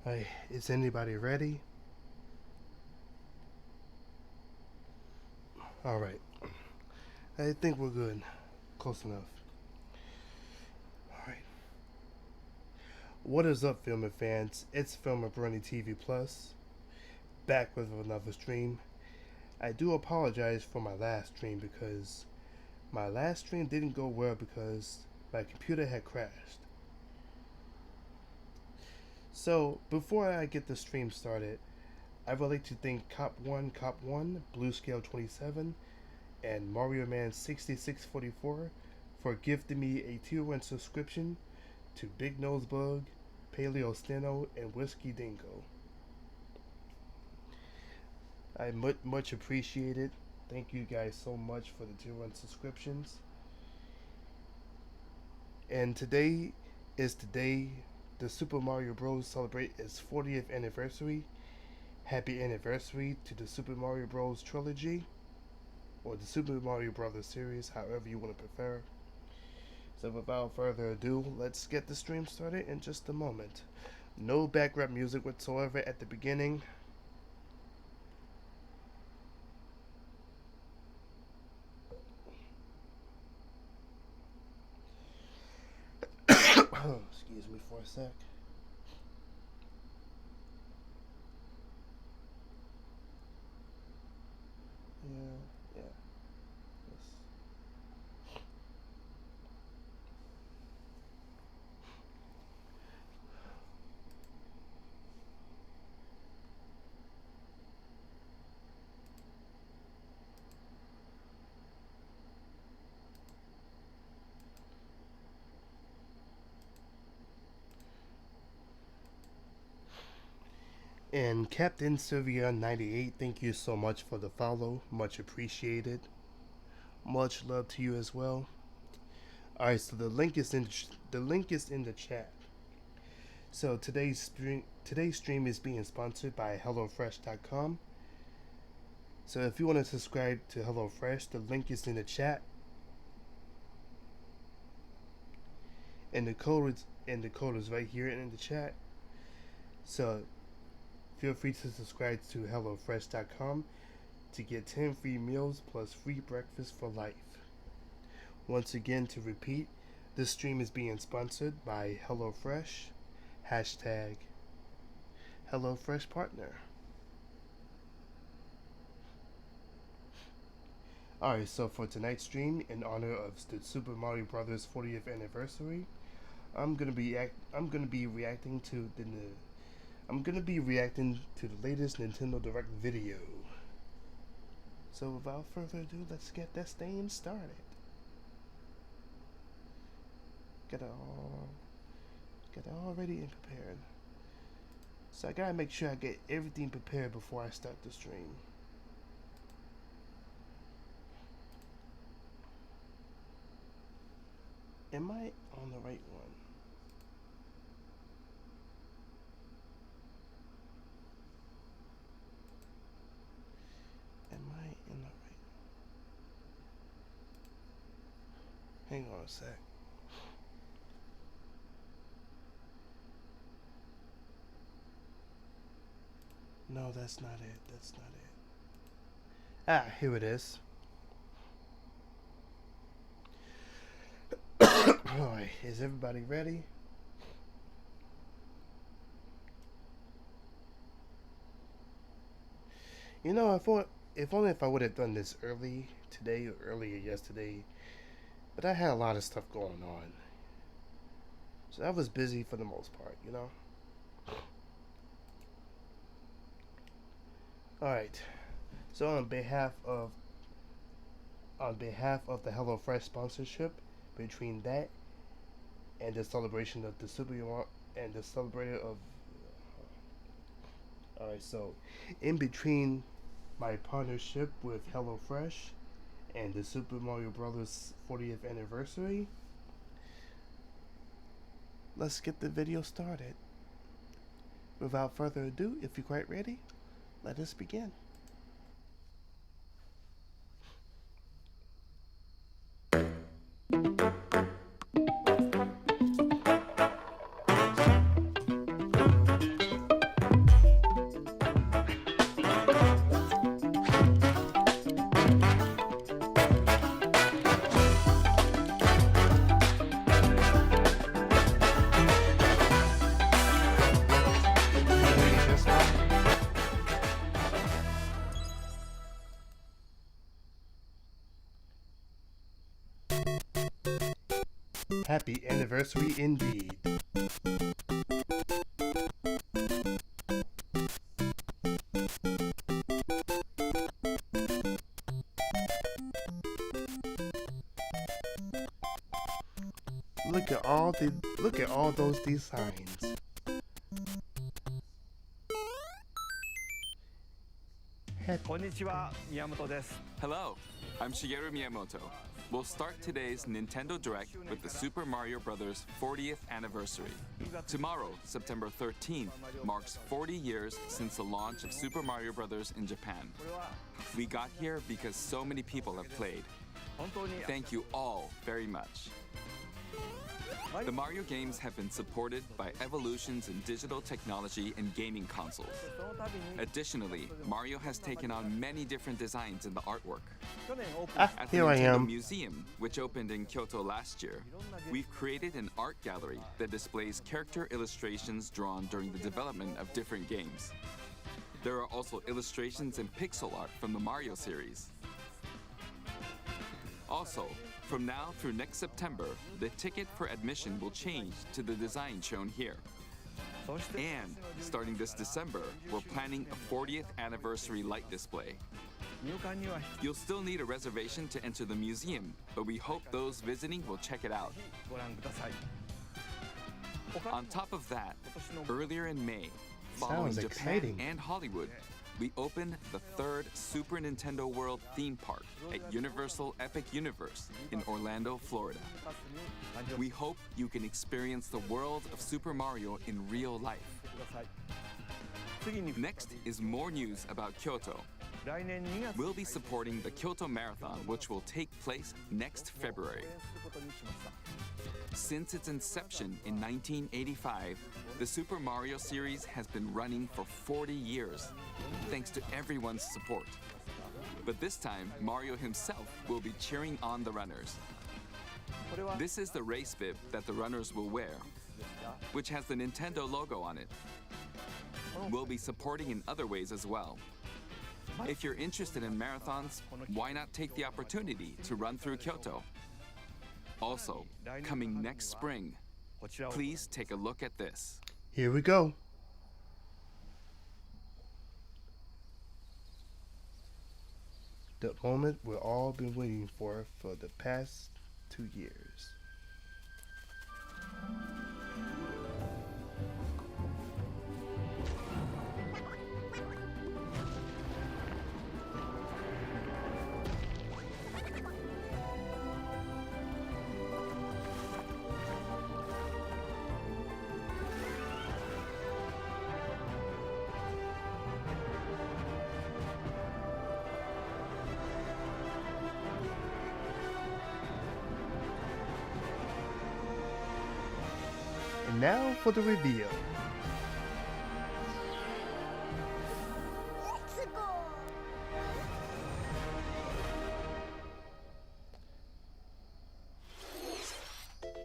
Hey, is anybody ready? Alright, I think we're good. Close enough. Alright. What is up, Filmer fans? It's FilmerBrony TV Plus, back with another stream. I do apologize for my last stream because my last stream didn't go well because my computer had crashed. So, before I get the stream started, I would like to thank Cop1, Blue Scale 27, and Mario Man 6644 for gifting me a tier 1 subscription to Big Nose Bug, Paleo Steno, and Whiskey Dingo. I much appreciate it. Thank you guys so much for the tier 1 subscriptions. And today is the day the Super Mario Bros. Celebrate its 40th anniversary. Happy anniversary to the Super Mario Bros. Trilogy, or the Super Mario Brothers series, however you want to prefer. So without further ado, let's get the stream started in just a moment. No background music whatsoever at the beginning. Excuse me for a sec. Yeah. Yes. And Captain Sylvia 98, thank you so much for the follow. Much appreciated. Much love to you as well. Alright, so the link is in the chat. So today's stream is being sponsored by HelloFresh.com. So if you want to subscribe to HelloFresh, the link is in the chat, and the code is right here in the chat. So feel free to subscribe to HelloFresh.com to get 10 free meals plus free breakfast for life. Once again, to repeat, this stream is being sponsored by HelloFresh. Hashtag HelloFresh Partner. Alright, so for tonight's stream, in honor of the Super Mario Brothers 40th anniversary, I'm gonna be reacting to the latest Nintendo Direct video. So without further ado, let's get that stream started. Get it all ready and prepared. So I gotta make sure I get everything prepared before I start the stream. Am I on the right one? Am I in the right? Hang on a sec. No, that's not it. That's not it. Ah, here it is. Alright, is everybody ready? You know, if only if I would have done this early today or earlier yesterday, but I had a lot of stuff going on. So I was busy for the most part, you know? Alright. So on behalf of the HelloFresh sponsorship, between that and the celebration of the Alright, so in between my partnership with HelloFresh and the Super Mario Brothers 40th anniversary, let's get the video started. Without further ado, if you're quite ready, let us begin. Happy anniversary indeed. Look at all those designs. Konnichiwa, Miyamoto desu. Hello, I'm Shigeru Miyamoto. We'll start today's Nintendo Direct with the Super Mario Bros. 40th anniversary. Tomorrow, September 13th, marks 40 years since the launch of Super Mario Bros. In Japan. We got here because so many people have played. Thank you all very much. The Mario games have been supported by evolutions in digital technology and gaming consoles. Additionally, Mario has taken on many different designs in the artwork. At the Here I Nintendo am. Museum, which opened in Kyoto last year, we've created an art gallery that displays character illustrations drawn during the development of different games. There are also illustrations and pixel art from the Mario series. Also, from now through next September, the ticket for admission will change to the design shown here. And starting this December, we're planning a 40th anniversary light display. You'll still need a reservation to enter the museum, but we hope those visiting will check it out. On top of that, earlier in May, following Sounds Japan exciting. and Hollywood, we opened the third Super Nintendo World theme park at Universal Epic Universe in Orlando, Florida. We hope you can experience the world of Super Mario in real life. Next is more news about Kyoto. We'll be supporting the Kyoto Marathon, which will take place next February. Since its inception in 1985, the Super Mario series has been running for 40 years, thanks to everyone's support. But this time, Mario himself will be cheering on the runners. This is the race bib that the runners will wear, which has the Nintendo logo on it. We'll be supporting in other ways as well. If you're interested in marathons, why not take the opportunity to run through Kyoto? Also, coming next spring, please take a look at this. Here we go. The moment we've all been waiting for the past 2 years. And now for the reveal.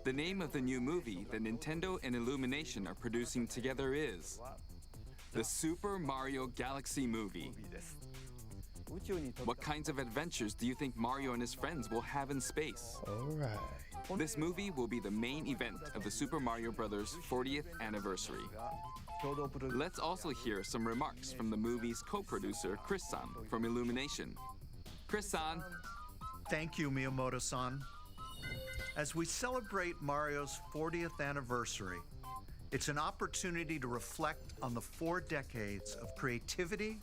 The name of the new movie that Nintendo and Illumination are producing together is the Super Mario Galaxy movie. What kinds of adventures do you think Mario and his friends will have in space? Alright. This movie will be the main event of the Super Mario Bros. 40th anniversary. Let's also hear some remarks from the movie's co-producer, Chris-san, from Illumination. Chris-san. Thank you, Miyamoto-san. As we celebrate Mario's 40th anniversary, it's an opportunity to reflect on the 4 decades of creativity,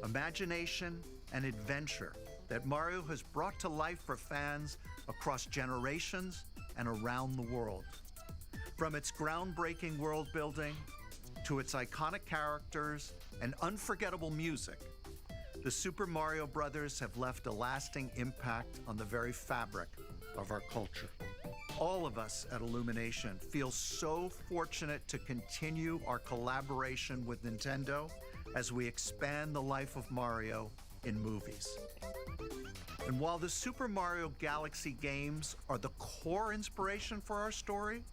imagination, and adventure that Mario has brought to life for fans across generations and around the world. From its groundbreaking world building to its iconic characters and unforgettable music, the Super Mario Brothers have left a lasting impact on the very fabric of our culture. All of us at Illumination feel so fortunate to continue our collaboration with Nintendo as we expand the life of Mario in movies. And while the Super Mario Galaxy games are the core inspiration for our story,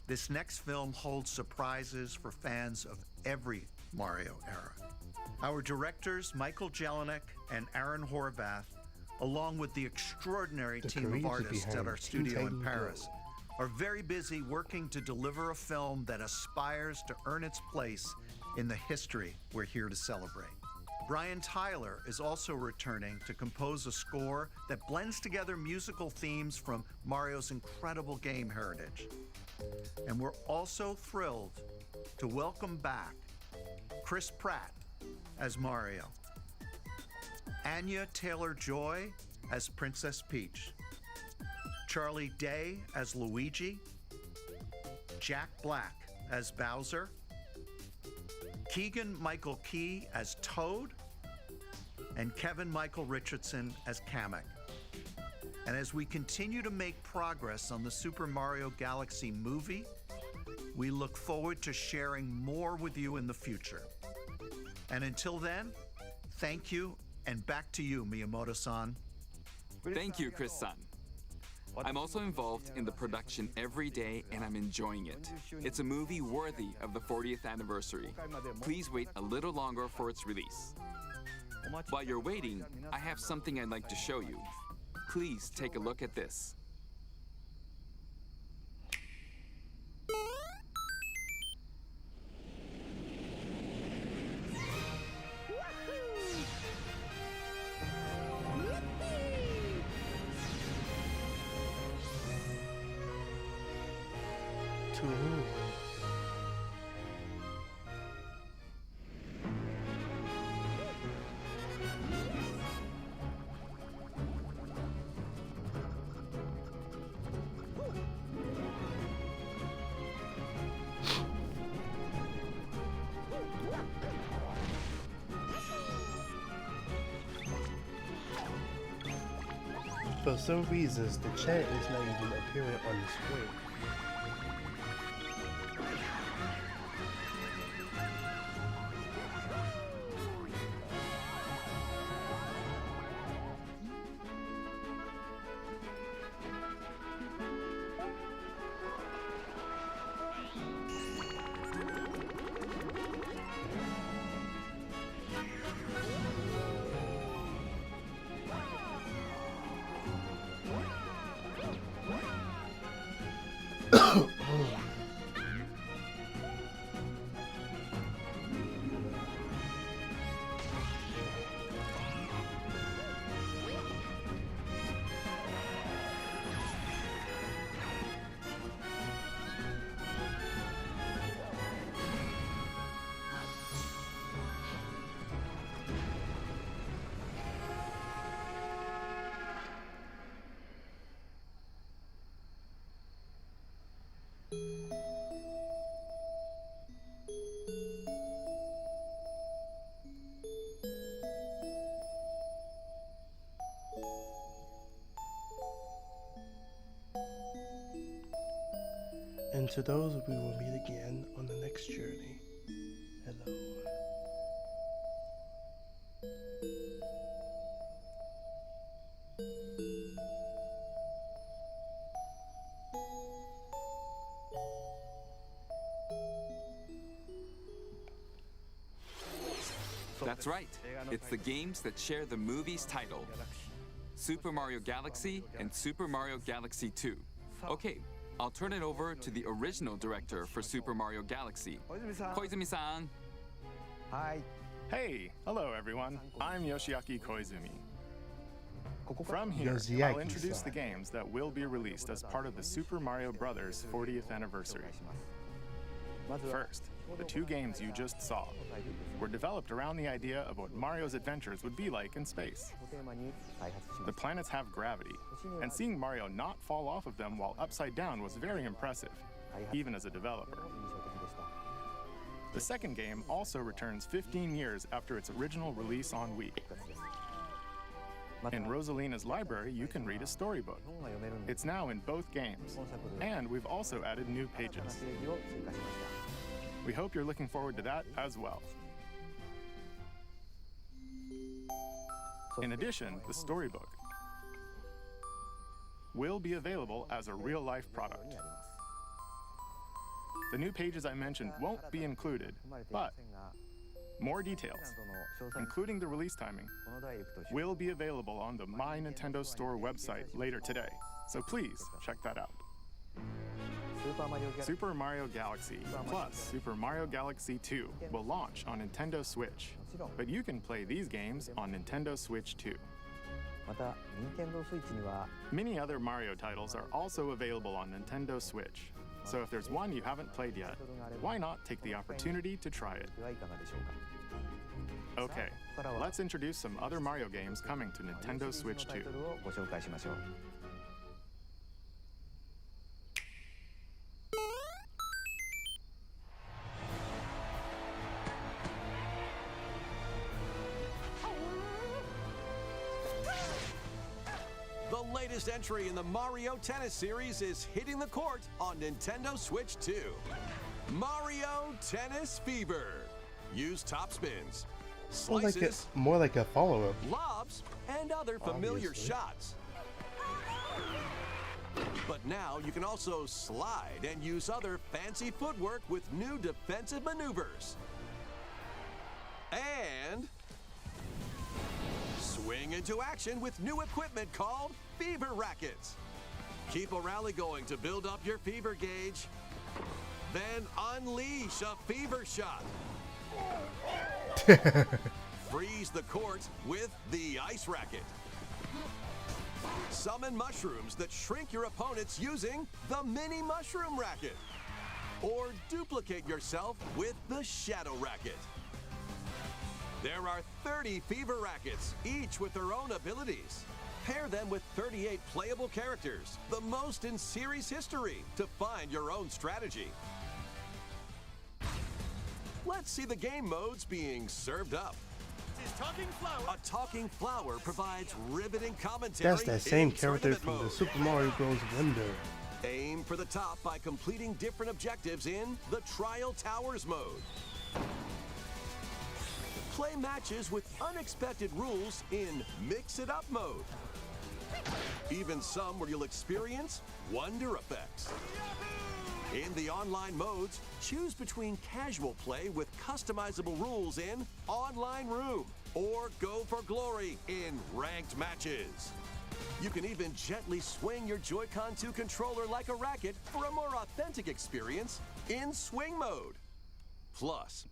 this next film holds surprises for fans of every Mario era. Our directors, Michael Jelinek and Aaron Horvath, along with the extraordinary team of artists at our studio in Paris, are very busy working to deliver a film that aspires to earn its place in the history we're here to celebrate. Brian Tyler is also returning to compose a score that blends together musical themes from Mario's incredible game heritage. And we're also thrilled to welcome back Chris Pratt as Mario, Anya Taylor-Joy as Princess Peach, Charlie Day as Luigi, Jack Black as Bowser, Keegan-Michael Key as Toad, and Kevin Michael Richardson as Kamek. And as we continue to make progress on the Super Mario Galaxy movie, we look forward to sharing more with you in the future. And until then, thank you, and back to you, Miyamoto-san. Thank you, Chris-san. I'm also involved in the production every day, and I'm enjoying it. It's a movie worthy of the 40th anniversary. Please wait a little longer for its release. While you're waiting, I have something I'd like to show you. Please take a look at this. For some reasons, the chat is not even appearing on the screen. And to those we will meet again on the next journey. Hello. That's right. It's the games that share the movie's title. Super Mario Galaxy and Super Mario Galaxy 2. Okay, I'll turn it over to the original director for Super Mario Galaxy, Koizumi-san. Hi. Hey, hello everyone. I'm Yoshiaki Koizumi. From here, Yoshiaki-san. I'll introduce the games that will be released as part of the Super Mario Bros. 40th anniversary. First, the two games you just saw were developed around the idea of what Mario's adventures would be like in space. The planets have gravity, and seeing Mario not fall off of them while upside down was very impressive, even as a developer. The second game also returns 15 years after its original release on Wii. In Rosalina's library, you can read a storybook. It's now in both games, and we've also added new pages. We hope you're looking forward to that as well. In addition, the storybook will be available as a real-life product. The new pages I mentioned won't be included, but more details, including the release timing, will be available on the My Nintendo Store website later today, so please check that out. Super Mario Galaxy plus Super Mario Galaxy 2 will launch on Nintendo Switch, but you can play these games on Nintendo Switch too. また、Nintendo Switch には Many other Mario titles are also available on Nintendo Switch, so if there's one you haven't played yet, why not take the opportunity to try it? はいかがでしょうか。 Okay, let's introduce some other Mario games coming to Nintendo Switch 2. をご紹介しましょう。The latest entry in the Mario Tennis series is hitting the court on Nintendo Switch 2. Mario Tennis Fever. Use top spins, slices, More like a follow-up. lobs, and other familiar Obviously. shots. But now you can also slide and use other fancy footwork with new defensive maneuvers. And swing into action with new equipment called Fever Rackets. Keep a rally going to build up your fever gauge. Then unleash a fever shot. Freeze the court with the Ice Racket. Summon mushrooms that shrink your opponents using the Mini Mushroom Racket. Or duplicate yourself with the Shadow Racket. There are 30 Fever Rackets, each with their own abilities. Pair them with 38 playable characters, the most in series history, to find your own strategy. Let's see the game modes being served up. A talking flower provides riveting commentary. That's that same in character tournament from the mode. Super Mario Bros. Wonder. Aim for the top by completing different objectives in the Trial Towers mode. Play matches with unexpected rules in Mix It Up mode. Even some where you'll experience wonder effects. In the online modes, choose between casual play with customizable rules in Online Room or go for glory in ranked matches. You can even gently swing your Joy-Con 2 controller like a racket for a more authentic experience in Swing mode. Plus,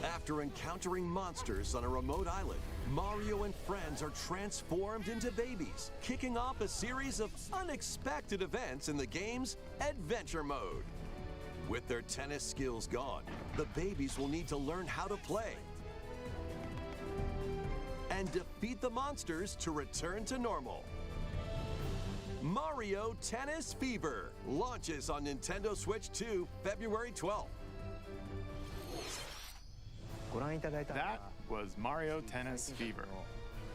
after encountering monsters on a remote island, Mario and friends are transformed into babies, kicking off a series of unexpected events in the game's Adventure mode. With their tennis skills gone, the babies will need to learn how to play and defeat the monsters to return to normal. Mario Tennis Fever launches on Nintendo Switch 2 February 12th. ご覧いただいたの That は was Mario Tennis Fever.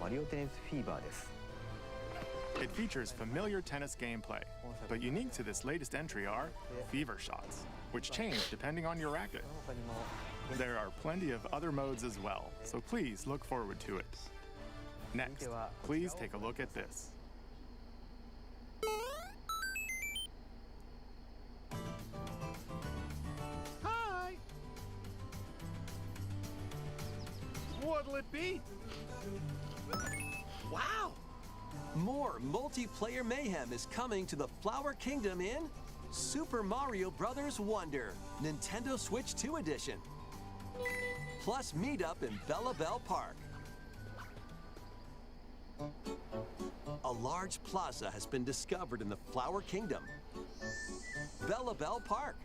マリオテニスフィーバーです。 It features familiar tennis gameplay, but unique to this latest entry are fever shots, which change depending on your racket. 他にも There are plenty of other modes as well, so please look forward to it. Next, please take a look at this. Hi! What'll it be? Wow! More multiplayer mayhem is coming to the Flower Kingdom in Super Mario Bros. Wonder, Nintendo Switch 2 Edition. Plus meet up in Bella Bell Park. A large plaza has been discovered in the Flower Kingdom. Bella Bell Park.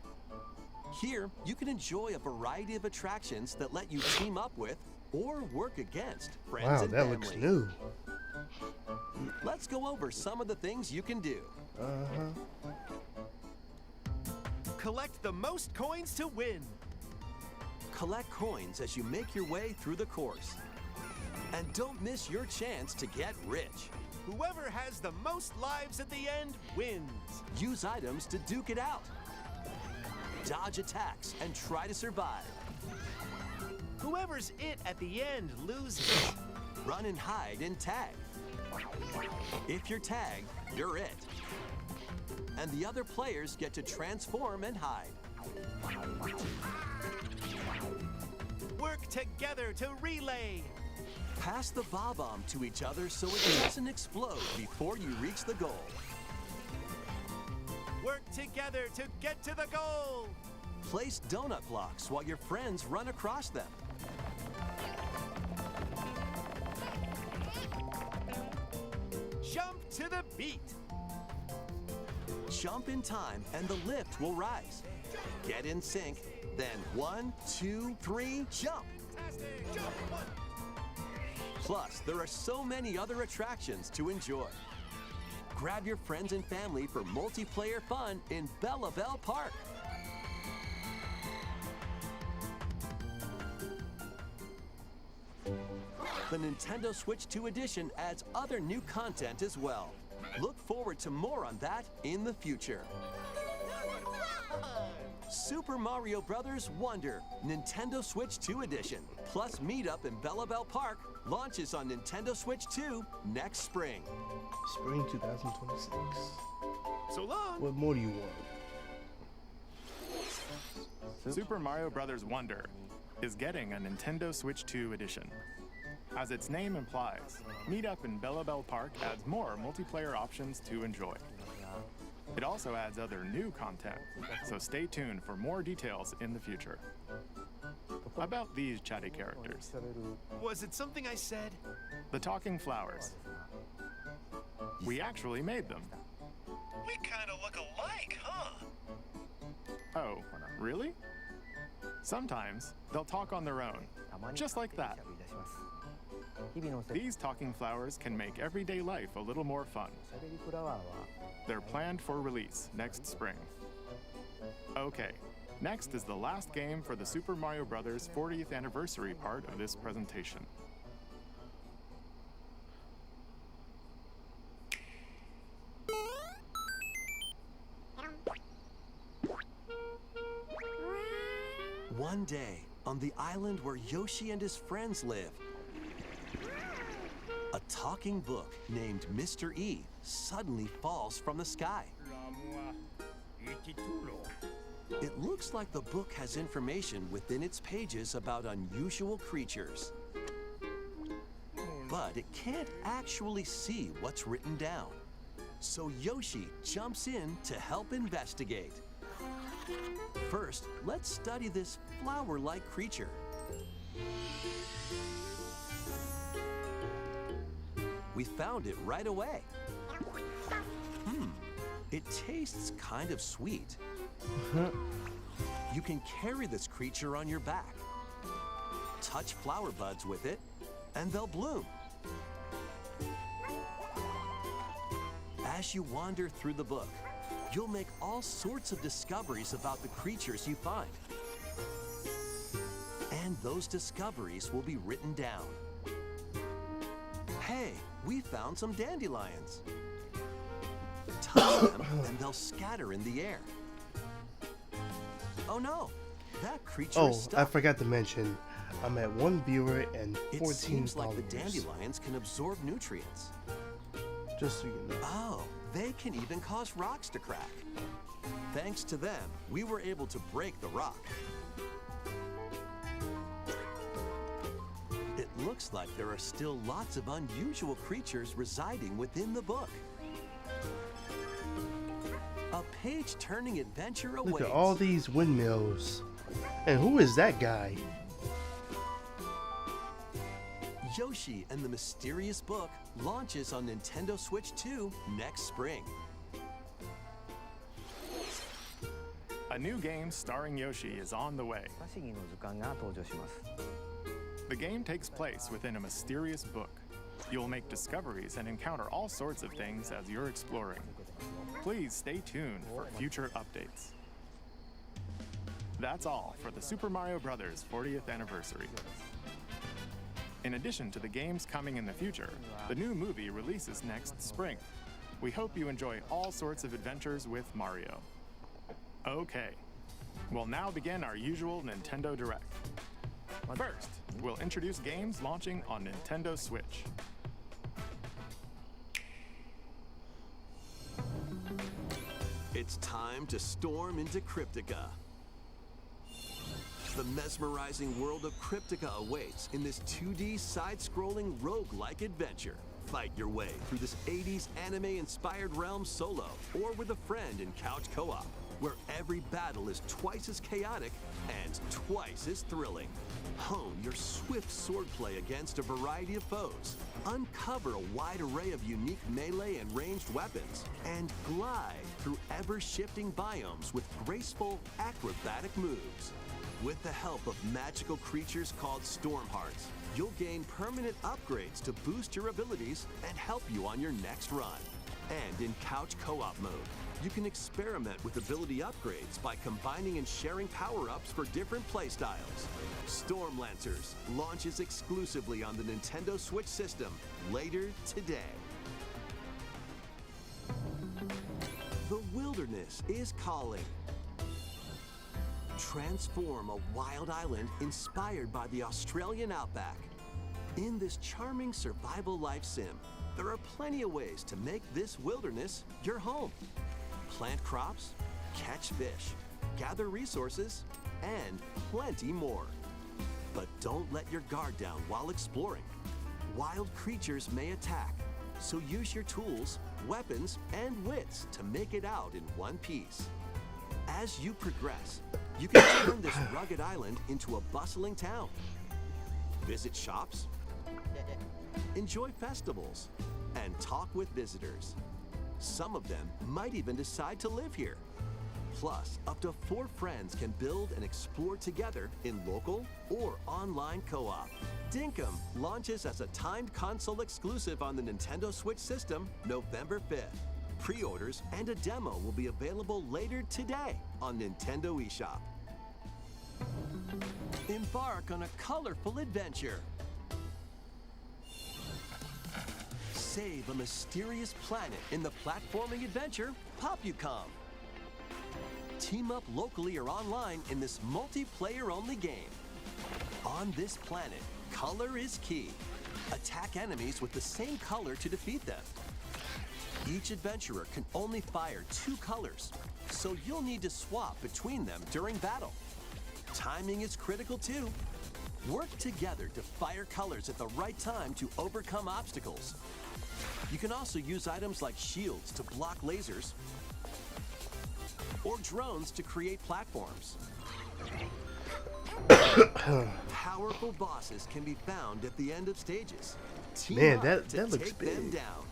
Here, you can enjoy a variety of attractions that let you team up with or work against friends Wow, and that family. looks new. Let's go over some of the things you can do. Collect the most coins to win. Collect coins as you make your way through the course. And don't miss your chance to get rich. Whoever has the most lives at the end wins. Use items to duke it out. Dodge attacks and try to survive. Whoever's it at the end loses. Run and hide and tag. If you're tagged, you're it. And the other players get to transform and hide. Work together to relay. Pass the bob-omb to each other so it doesn't explode before you reach the goal. Work work together to get to the goal. Place donut blocks while your friends run across them. Jump to the beat. Jump in time and the lift will rise. Get in sync, then 1, 2, 3, jump! Plus, there are so many other attractions to enjoy. Grab your friends and family for multiplayer fun in Bella Bell Park. The Nintendo Switch 2 edition adds other new content as well. Look forward to more on that in the future. Super Mario Bros. Wonder, Nintendo Switch 2 edition, plus Meetup in Bella Bell Park launches on Nintendo Switch 2 next spring. Spring 2026. So long. What more do you want? Super Mario Bros. Wonder is getting a Nintendo Switch 2 edition. As its name implies, Meetup in Bella Bell Park adds more multiplayer options to enjoy. It also adds other new content, so stay tuned for more details in the future. About these chatty characters, Was it something I said? the talking flowers. We actually made them. We kind of look alike, huh? Oh, really? Sometimes they'll talk on their own, just like that. These talking flowers can make everyday life a little more fun. They're planned for release next spring. Okay, next is the last game for the Super Mario Bros. 40th anniversary part of this presentation. One day, on the island where Yoshi and his friends live, a talking book named Mr. E suddenly falls from the sky. It looks like the book has information within its pages about unusual creatures. But it can't actually see what's written down. So Yoshi jumps in to help investigate. First, let's study this flower-like creature. We found it right away. It tastes kind of sweet. You can carry this creature on your back. Touch flower buds with it, and they'll bloom. As you wander through the book, you'll make all sorts of discoveries about the creatures you find. And those discoveries will be written down. Hey, we found some dandelions. Touch them and they'll scatter in the air. Oh no, that creature is Oh, stuck. I forgot to mention, I'm at 1 viewer and 14 It seems like the followers. dandelions can absorb nutrients. Just so you know. Oh, they can even cause rocks to crack. Thanks to them, we were able to break the rock. It looks like there are still lots of unusual creatures residing within the book. A page-turning adventure awaits. Look at all these windmills. And who is that guy? Yoshi and the Mysterious Book launches on Nintendo Switch 2 next spring. A new game starring Yoshi is on the way. The game takes place within a mysterious book. You'll make discoveries and encounter all sorts of things as you're exploring. Please stay tuned for future updates. That's all for the Super Mario Bros. 40th anniversary. In addition to the games coming in the future, the new movie releases next spring. We hope you enjoy all sorts of adventures with Mario. Okay, we'll now begin our usual Nintendo Direct. First, we'll introduce games launching on Nintendo Switch. It's time to storm into Cryptica. The mesmerizing world of Cryptica awaits in this 2D side-scrolling roguelike adventure. Fight your way through this 80s anime-inspired realm solo or with a friend in couch co-op, where every battle is twice as chaotic and twice as thrilling. Hone your swift swordplay against a variety of foes, uncover a wide array of unique melee and ranged weapons, and glide through ever-shifting biomes with graceful, acrobatic moves. With the help of magical creatures called storm hearts, you'll gain permanent upgrades to boost your abilities and help you on your next run. And in couch co-op mode, you can experiment with ability upgrades by combining and sharing power-ups for different playstyles. Storm Lancers launches exclusively on the Nintendo Switch system later today. The wilderness is calling. Transform a wild island inspired by the Australian outback. In this charming survival life sim, there are plenty of ways to make this wilderness your home. Plant crops, catch fish, gather resources, and plenty more. But don't let your guard down while exploring. Wild creatures may attack, so use your tools, weapons, and wits to make it out in one piece. As you progress, you can turn this rugged island into a bustling town. Visit shops, enjoy festivals, and talk with visitors. Some of them might even decide to live here. Plus, up to 4 friends can build and explore together in local or online co-op. Dinkum launches as a timed console exclusive on the Nintendo Switch system November 5th. Pre-orders and a demo will be available later today on Nintendo eShop. Embark on a colorful adventure. Save a mysterious planet in the platforming adventure Popucom. Team up locally or online in this multiplayer-only game. On this planet, color is key. Attack enemies with the same color to defeat them. Each adventurer can only fire 2 colors, so you'll need to swap between them during battle. Timing is critical too. Work together to fire colors at the right time to overcome obstacles. You can also use items like shields to block lasers or drones to create platforms. Powerful bosses can be found at the end of stages. Team Man, up that to looks take them big. down.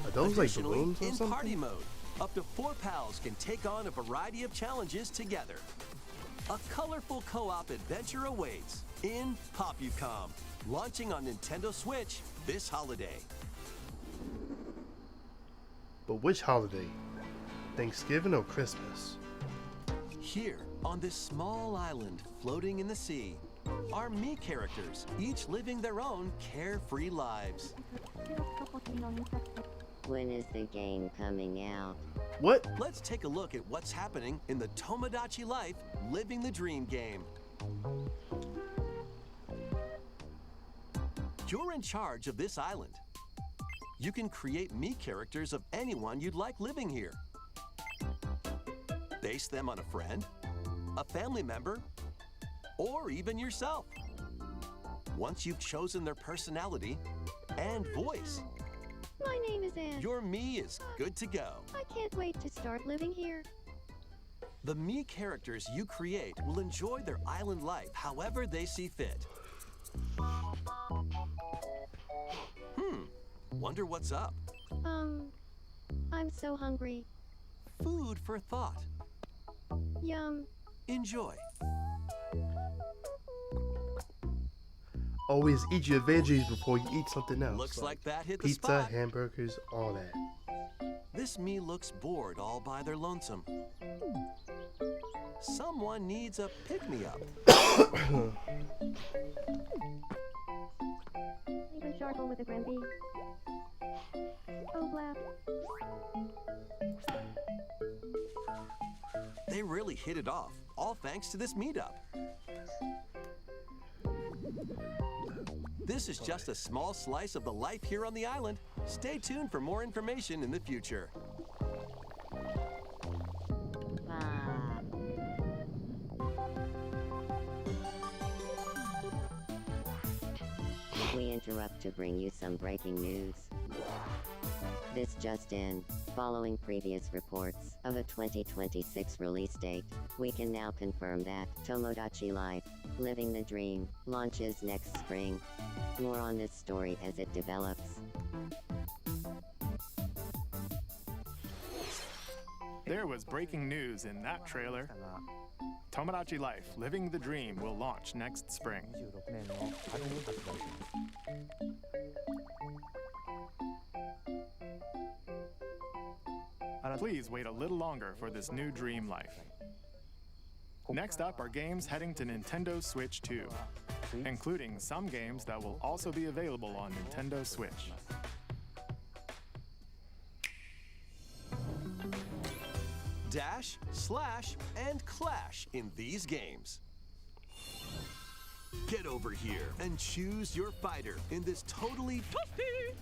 Are those like Additionally, balloons or in something? party mode, up to 4 pals can take on a variety of challenges together. A colorful co-op adventure awaits in Popucom, launching on Nintendo Switch this holiday. But which holiday? Thanksgiving or Christmas? Here, on this small island floating in the sea, are me characters, each living their own carefree lives. When is the game coming out? What? Let's take a look at what's happening in the Tomodachi Life Living the Dream game. You're in charge of this island. You can create me characters of anyone you'd like living here. Base them on a friend, a family member, or even yourself. Once you've chosen their personality and voice, My name is Anne. your me is good to go. I can't wait to start living here. The me characters you create will enjoy their island life however they see fit. Wonder what's up? I'm so hungry. Food for thought. Yum. Enjoy. Always eat your veggies before you eat something else. Looks like that hit the pizza, spot. hamburgers, all that. This me looks bored all by their lonesome. Someone needs a pick-me-up. Even charcoal with a Granby. Oh, blast. They really hit it off, all thanks to this meetup. This is just a small slice of the life here on the island. Stay tuned for more information in the future. If we interrupt to bring you some breaking news. This just in, following previous reports of a 2026 release date, we can now confirm that Tomodachi Life, Living the Dream, launches next spring. More on this story as it develops. There was breaking news in that trailer. Tomodachi Life, Living the Dream will launch next spring. Please wait a little longer for this new dream life. Next up are games heading to Nintendo Switch 2, including some games that will also be available on Nintendo Switch. Dash, slash, and clash in these games. Get over here and choose your fighter in this totally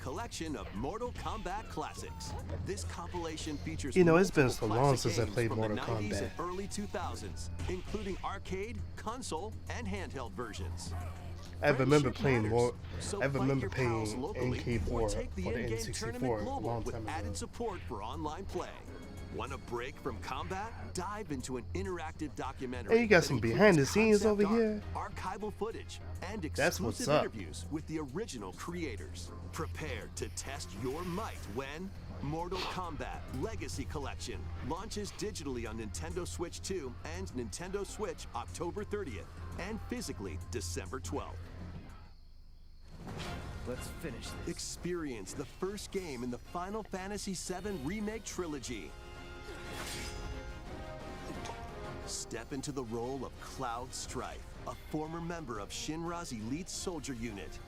collection of Mortal Kombat classics. This compilation features You know, it's been so multiple long classic since I games played from Mortal the 90s Kombat. and early 2000s, including arcade, console, and handheld versions. I remember Friendship playing matters, more. so I fight remember your playing pals locally NK4 or take the for the in-game tournament N64 a global long with time added ago. support for online play. Want a break from combat? Dive into an interactive documentary. Hey, you got that some includes behind the scenes concept over art, here. archival footage, and That's what's exclusive up. interviews with the original creators. Prepare to test your might when Mortal Kombat Legacy Collection launches digitally on Nintendo Switch 2 and Nintendo Switch October 30th and physically December 12th. Let's finish this. Experience the first game in the Final Fantasy VII Remake Trilogy. Step into the role of Cloud Strife, a former member of Shinra's elite soldier unit.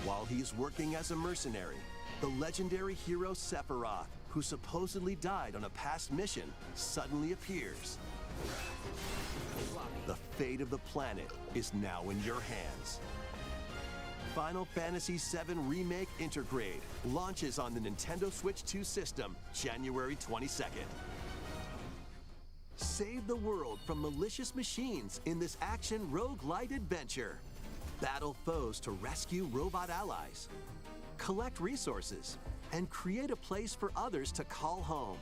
While he's working as a mercenary, the legendary hero Sephiroth, who supposedly died on a past mission, suddenly appears. The fate of the planet is now in your hands. Final Fantasy VII Remake Intergrade launches on the Nintendo Switch 2 system January 22nd. Save the world from malicious machines in this action roguelite adventure. Battle foes to rescue robot allies. Collect resources and create a place for others to call home.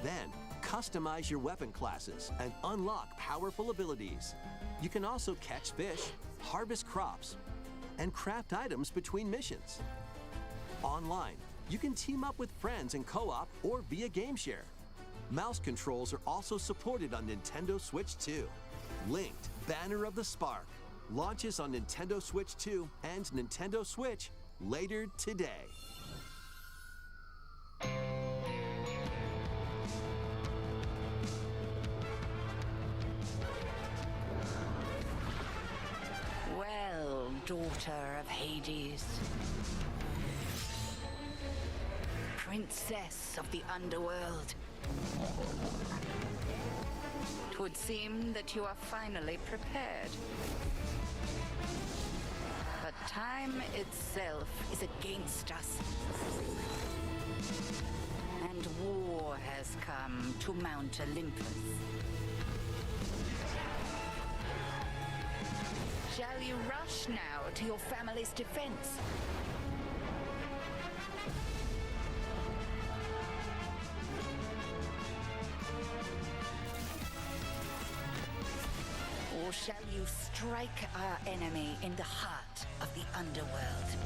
Then, customize your weapon classes and unlock powerful abilities. You can also catch fish, harvest crops, and craft items between missions. Online, you can team up with friends in co-op or via game share. Mouse controls are also supported on Nintendo Switch 2. Linked Banner of the Spark launches on Nintendo Switch 2 and Nintendo Switch later today. Well, daughter of Hades, princess of the underworld, 'twould seem that you are finally prepared. But time itself is against us, and war has come to Mount Olympus. Shall you rush now to your family's defense? Or shall you strike our enemy in the heart of the underworld?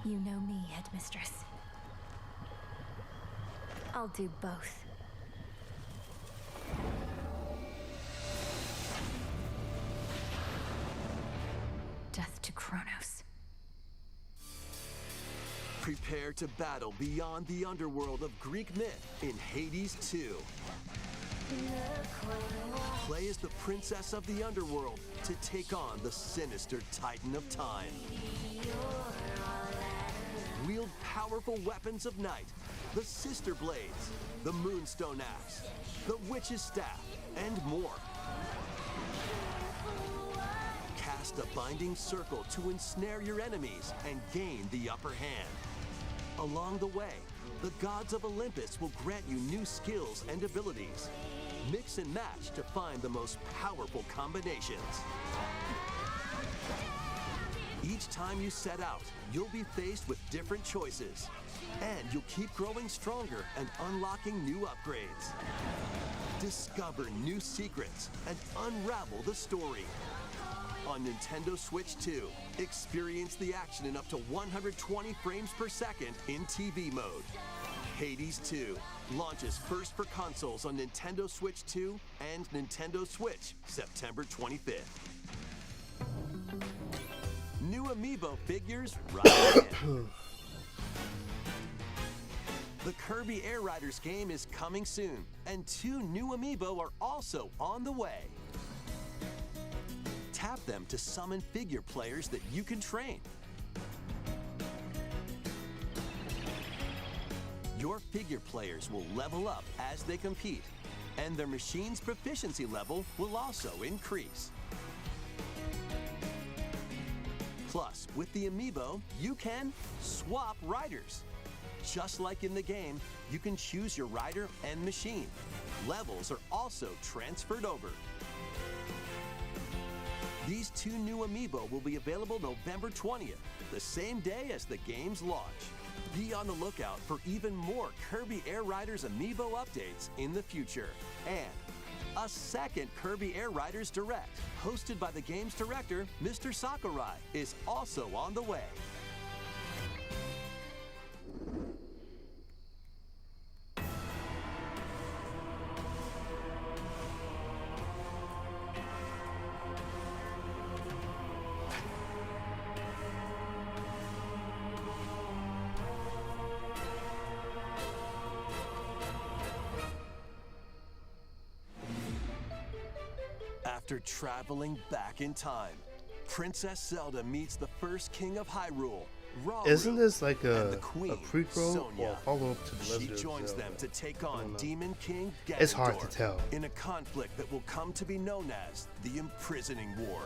You know me, Headmistress. I'll do both. Death to Kronos. Prepare to battle beyond the underworld of Greek myth in Hades 2. Play as the princess of the underworld to take on the sinister Titan of Time. Wield powerful weapons of night, the Sister Blades, the Moonstone Axe, the Witch's Staff, and more. cast a binding circle to ensnare your enemies and gain the upper hand. Along the way, the gods of Olympus will grant you new skills and abilities. Mix and match to find the most powerful combinations. Each time you set out, you'll be faced with different choices. And you'll keep growing stronger and unlocking new upgrades. Discover new secrets and unravel the story. On Nintendo Switch 2, experience the action in up to 120 frames per second in TV mode. Hades 2 launches first for consoles on Nintendo Switch 2 and Nintendo Switch September 25th. New amiibo figures right in. The Kirby Air Riders game is coming soon, and 2 new amiibo are also on the way. Tap them to summon figure players that you can train. Your figure players will level up as they compete, and their machine's proficiency level will also increase. Plus, with the amiibo, you can swap riders. Just like in the game, you can choose your rider and machine. Levels are also transferred over. These 2 new amiibo will be available November 20th, the same day as the game's launch. Be on the lookout for even more Kirby Air Riders amiibo updates in the future. And a second Kirby Air Riders Direct, hosted by the game's director, Mr. Sakurai, is also on the way. After traveling back in time, Princess Zelda meets the first king of Hyrule, Rauru. Isn't this like a queen, prequel Sonia. or follow-up to the Legend She of joins Zelda? them to take on Demon King Ganondorf It's hard to tell. in a conflict that will come to be known as the Imprisoning War.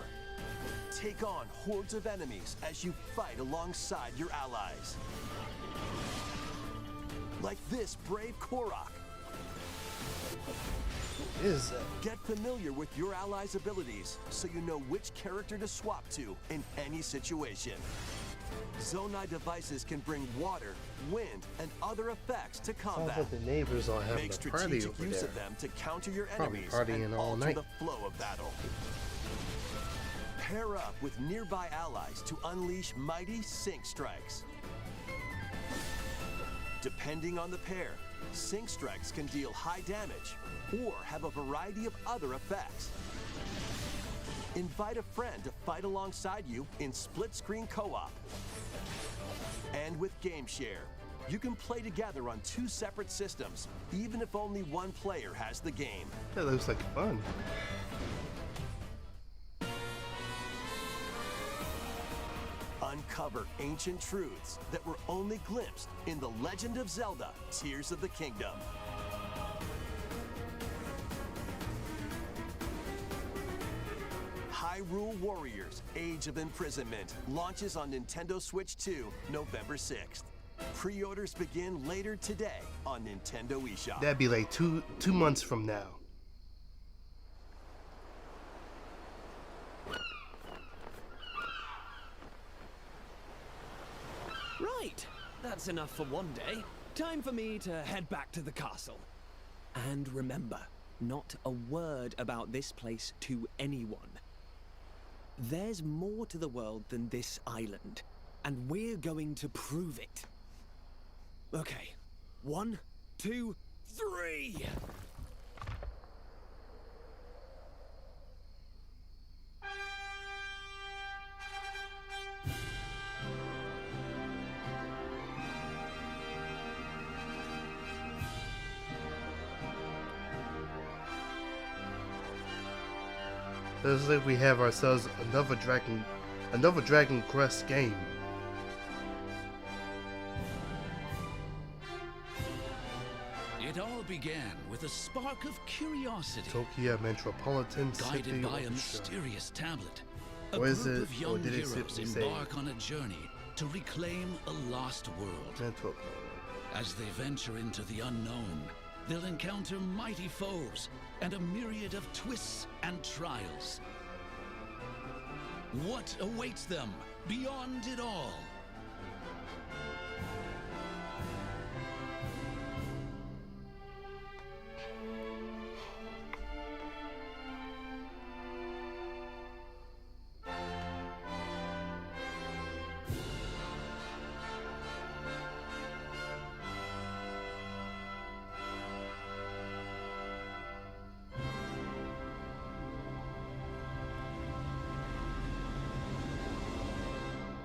Take on hordes of enemies as you fight alongside your allies. Like this brave Korok. Is that? Get familiar with your allies' abilities so you know which character to swap to in any situation. Zonai devices can bring water, wind, and other effects to Sounds combat. like the neighbors are having Make a party strategic over use there. of them to counter your Probably enemies partying and all alter night. the flow of battle. Pair up with nearby allies to unleash mighty sync strikes. Depending on the pair, sync strikes can deal high damage or have a variety of other effects. Invite a friend to fight alongside you in split-screen co-op. And with Game Share, you can play together on 2 separate systems, even if only one player has the game. That looks like fun. Uncover ancient truths that were only glimpsed in The Legend of Zelda: Tears of the Kingdom. Hyrule Warriors: Age of Imprisonment launches on Nintendo Switch 2 November 6th. Pre-orders begin later today on Nintendo eShop. That'd be like two months from now. Right, that's enough for one day. Time for me to head back to the castle. And remember, not a word about this place to anyone. There's more to the world than this island, and we're going to prove it. Okay, 1, 2, 3! Looks like we have ourselves another Dragon Quest game. It all began with a spark of curiosity, Tokyo Metropolitan guided Symphony by a Orchestra. mysterious tablet. A Or is group it- of or young did it heroes simply say- embark on a journey to reclaim a lost world. Mental. As they venture into the unknown, they'll encounter mighty foes and a myriad of twists and trials. What awaits them beyond it all?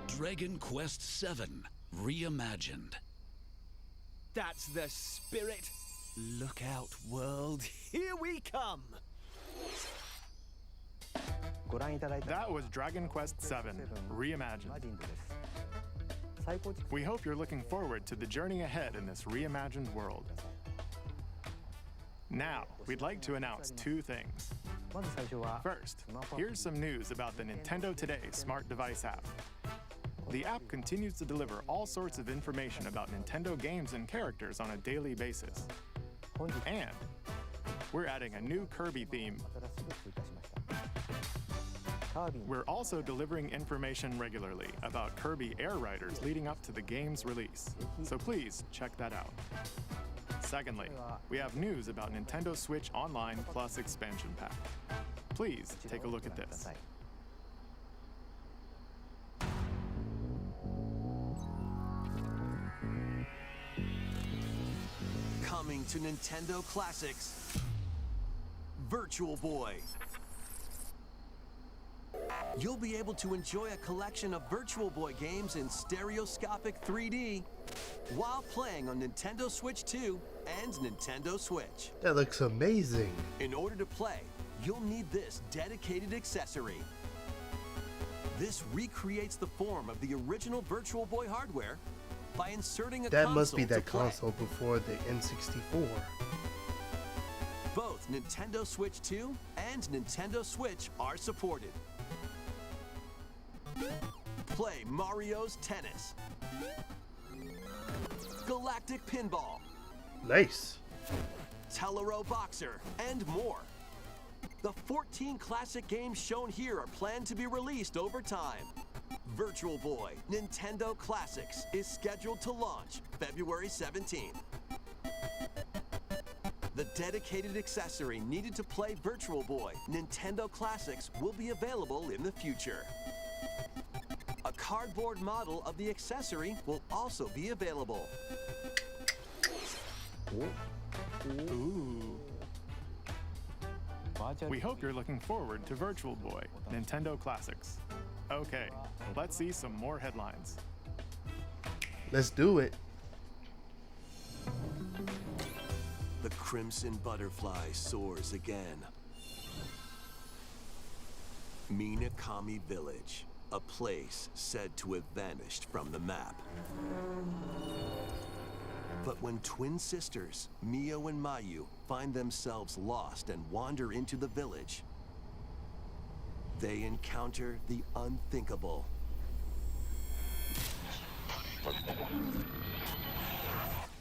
Dragon Quest VII Reimagined. That's the spirit. Look out, world. Here we come. That was Dragon Quest VII Reimagined. We hope you're looking forward to the journey ahead in this reimagined world. Now, we'd like to announce two things. First, here's some news about the Nintendo Today smart device app. The app continues to deliver all sorts of information about Nintendo games and characters on a daily basis. And we're adding a new Kirby theme. We're also delivering information regularly about Kirby Air Riders leading up to the game's release, so please check that out. Secondly, we have news about Nintendo Switch Online Plus Expansion Pack. Please take a look at this. Coming to Nintendo Classics, Virtual Boy. You'll be able to enjoy a collection of Virtual Boy games in stereoscopic 3D while playing on Nintendo Switch 2 and Nintendo Switch. That looks amazing. In order to play, you'll need this dedicated accessory. This recreates the form of the original Virtual Boy hardware by inserting a That console must be to that play. console before the N64. Both Nintendo Switch 2 and Nintendo Switch are supported. Play Mario's Tennis, Galactic Pinball, Nice. Tellero Boxer, and more. The 14 classic games shown here are planned to be released over time. Virtual Boy Nintendo Classics is scheduled to launch February 17th. The dedicated accessory needed to play Virtual Boy Nintendo Classics will be available in the future. A cardboard model of the accessory will also be available. Ooh. We hope you're looking forward to Virtual Boy Nintendo Classics. Okay, let's see some more headlines. Let's do it. The Crimson Butterfly soars again. Minakami Village, a place said to have vanished from the map. But when twin sisters, Mio and Mayu, find themselves lost and wander into the village, they encounter the unthinkable.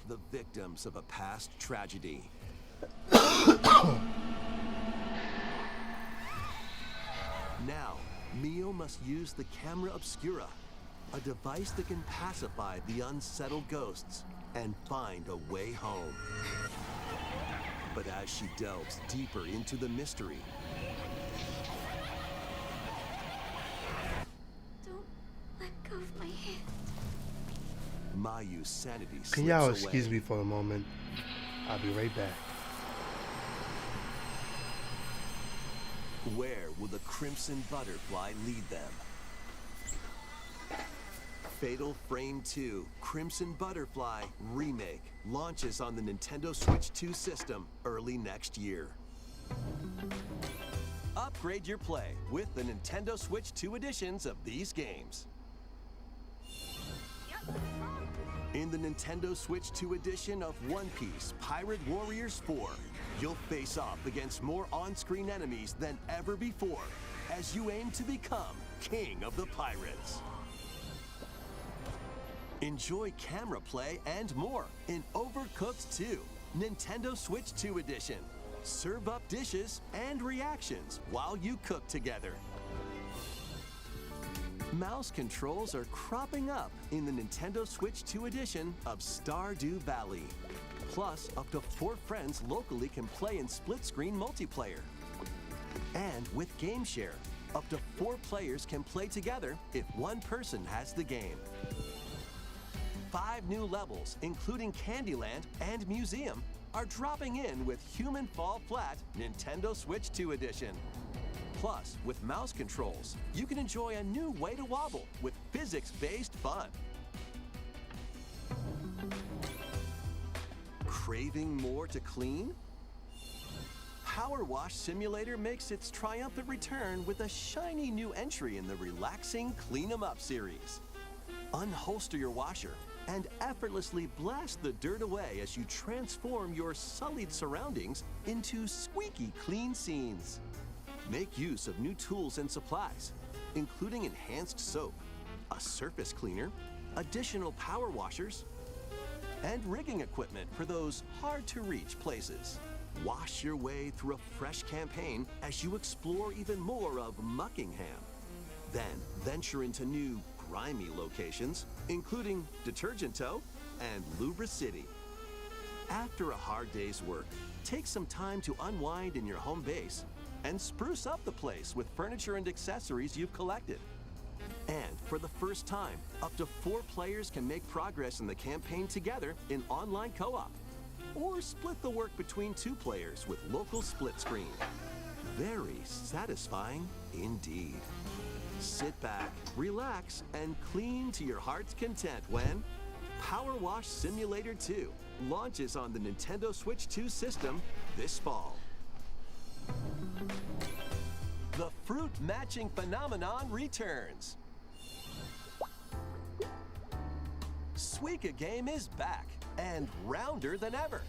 The victims of a past tragedy. Now, Mio must use the camera obscura, a device that can pacify the unsettled ghosts and find a way home. But as she delves deeper into the mystery, Don't let go of my hand. Mayu's sanity slips Can y'all away. excuse me for a moment? I'll be right back. Where will the Crimson Butterfly lead them? Fatal Frame 2 Crimson Butterfly Remake launches on the Nintendo Switch 2 system early next year. Upgrade your play with the Nintendo Switch 2 editions of these games. In the Nintendo Switch 2 edition of One Piece Pirate Warriors 4, you'll face off against more on-screen enemies than ever before as you aim to become King of the Pirates. Enjoy camera play and more in Overcooked 2, Nintendo Switch 2 Edition. Serve up dishes and reactions while you cook together. Mouse controls are cropping up in the Nintendo Switch 2 Edition of Stardew Valley. Plus, up to 4 friends locally can play in split-screen multiplayer. And with Game Share, up to 4 players can play together if one person has the game. 5 new levels, including Candyland and Museum, are dropping in with Human Fall Flat Nintendo Switch 2 Edition. Plus, with mouse controls, you can enjoy a new way to wobble with physics-based fun. Craving more to clean? Power Wash Simulator makes its triumphant return with a shiny new entry in the relaxing Clean 'em Up series. Unholster your washer and effortlessly blast the dirt away as you transform your sullied surroundings into squeaky clean scenes. Make use of new tools and supplies, including enhanced soap, a surface cleaner, additional power washers, and rigging equipment for those hard-to-reach places. Wash your way through a fresh campaign as you explore even more of Muckingham. Then venture into new, grimy locations, including Detergent Toe and Lubra City. After a hard day's work, take some time to unwind in your home base and spruce up the place with furniture and accessories you've collected. And for the first time, up to 4 players can make progress in the campaign together in online co-op, or split the work between 2 players with local split screen. Very satisfying indeed. Sit back, relax, and clean to your heart's content when Power Wash Simulator 2 launches on the Nintendo Switch 2 system this fall. The fruit matching phenomenon returns. Suika Game is back and rounder than ever.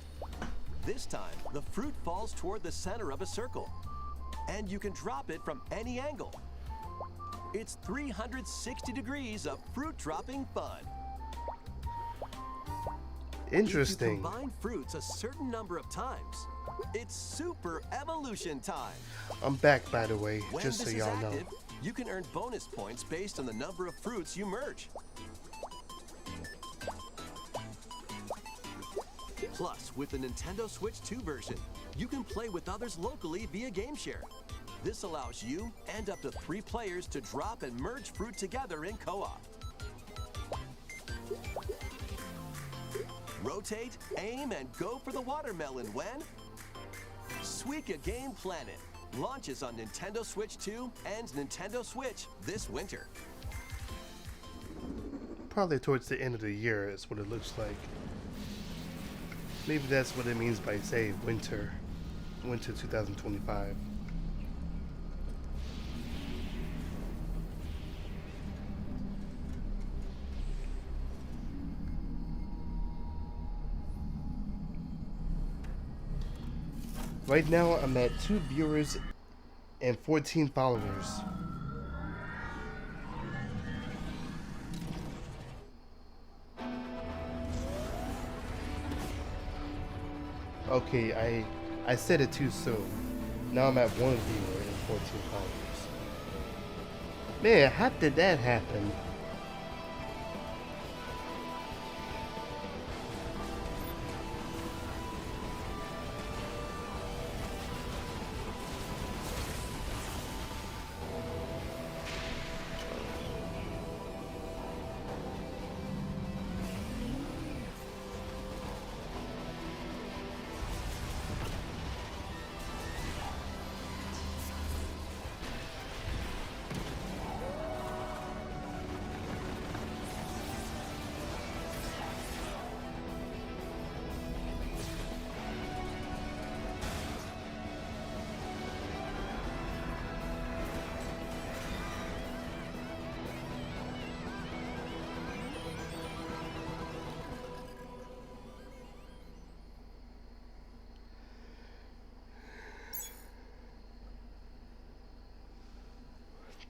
This time, the fruit falls toward the center of a circle, and you can drop it from any angle. It's 360 degrees of fruit dropping fun. Interesting. If you combine fruits a certain number of times, it's super evolution time. I'm back, by the way, When just so this is y'all know. active, you can earn bonus points based on the number of fruits you merge. Plus, with the Nintendo Switch 2 version, you can play with others locally via Game Share. This allows you and up to 3 players to drop and merge fruit together in co-op. Rotate, aim, and go for the watermelon when Suika Game Planet launches on Nintendo Switch 2 and Nintendo Switch this winter. Probably towards the end of the year is what it looks like. Maybe that's what it means by, say, winter 2025. Right now, I'm at 2 viewers and 14 followers. Okay, I said it too soon. Now I'm at 1 viewer and 14 followers. Man, how did that happen?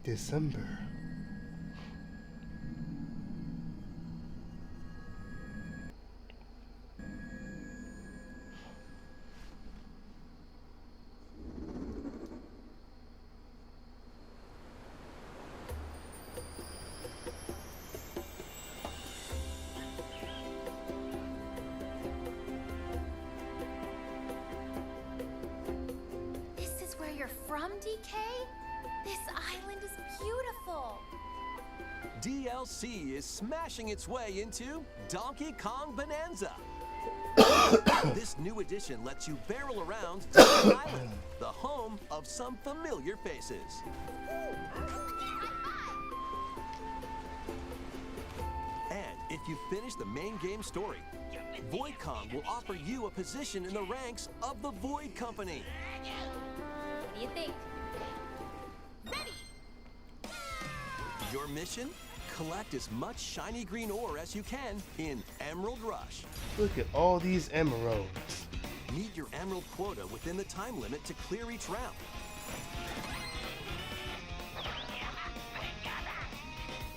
December. This is where you're from, DK? This island is beautiful. DLC is smashing its way into Donkey Kong Bonanza. This new edition lets you barrel around Donkey Island, the home of some familiar faces. And if you finish the main game story, Void Kong will offer you a position in the ranks of the Void Company. What do you think? Your mission? Collect as much shiny green ore as you can in Emerald Rush. Look at all these emeralds. Meet your emerald quota within the time limit to clear each round.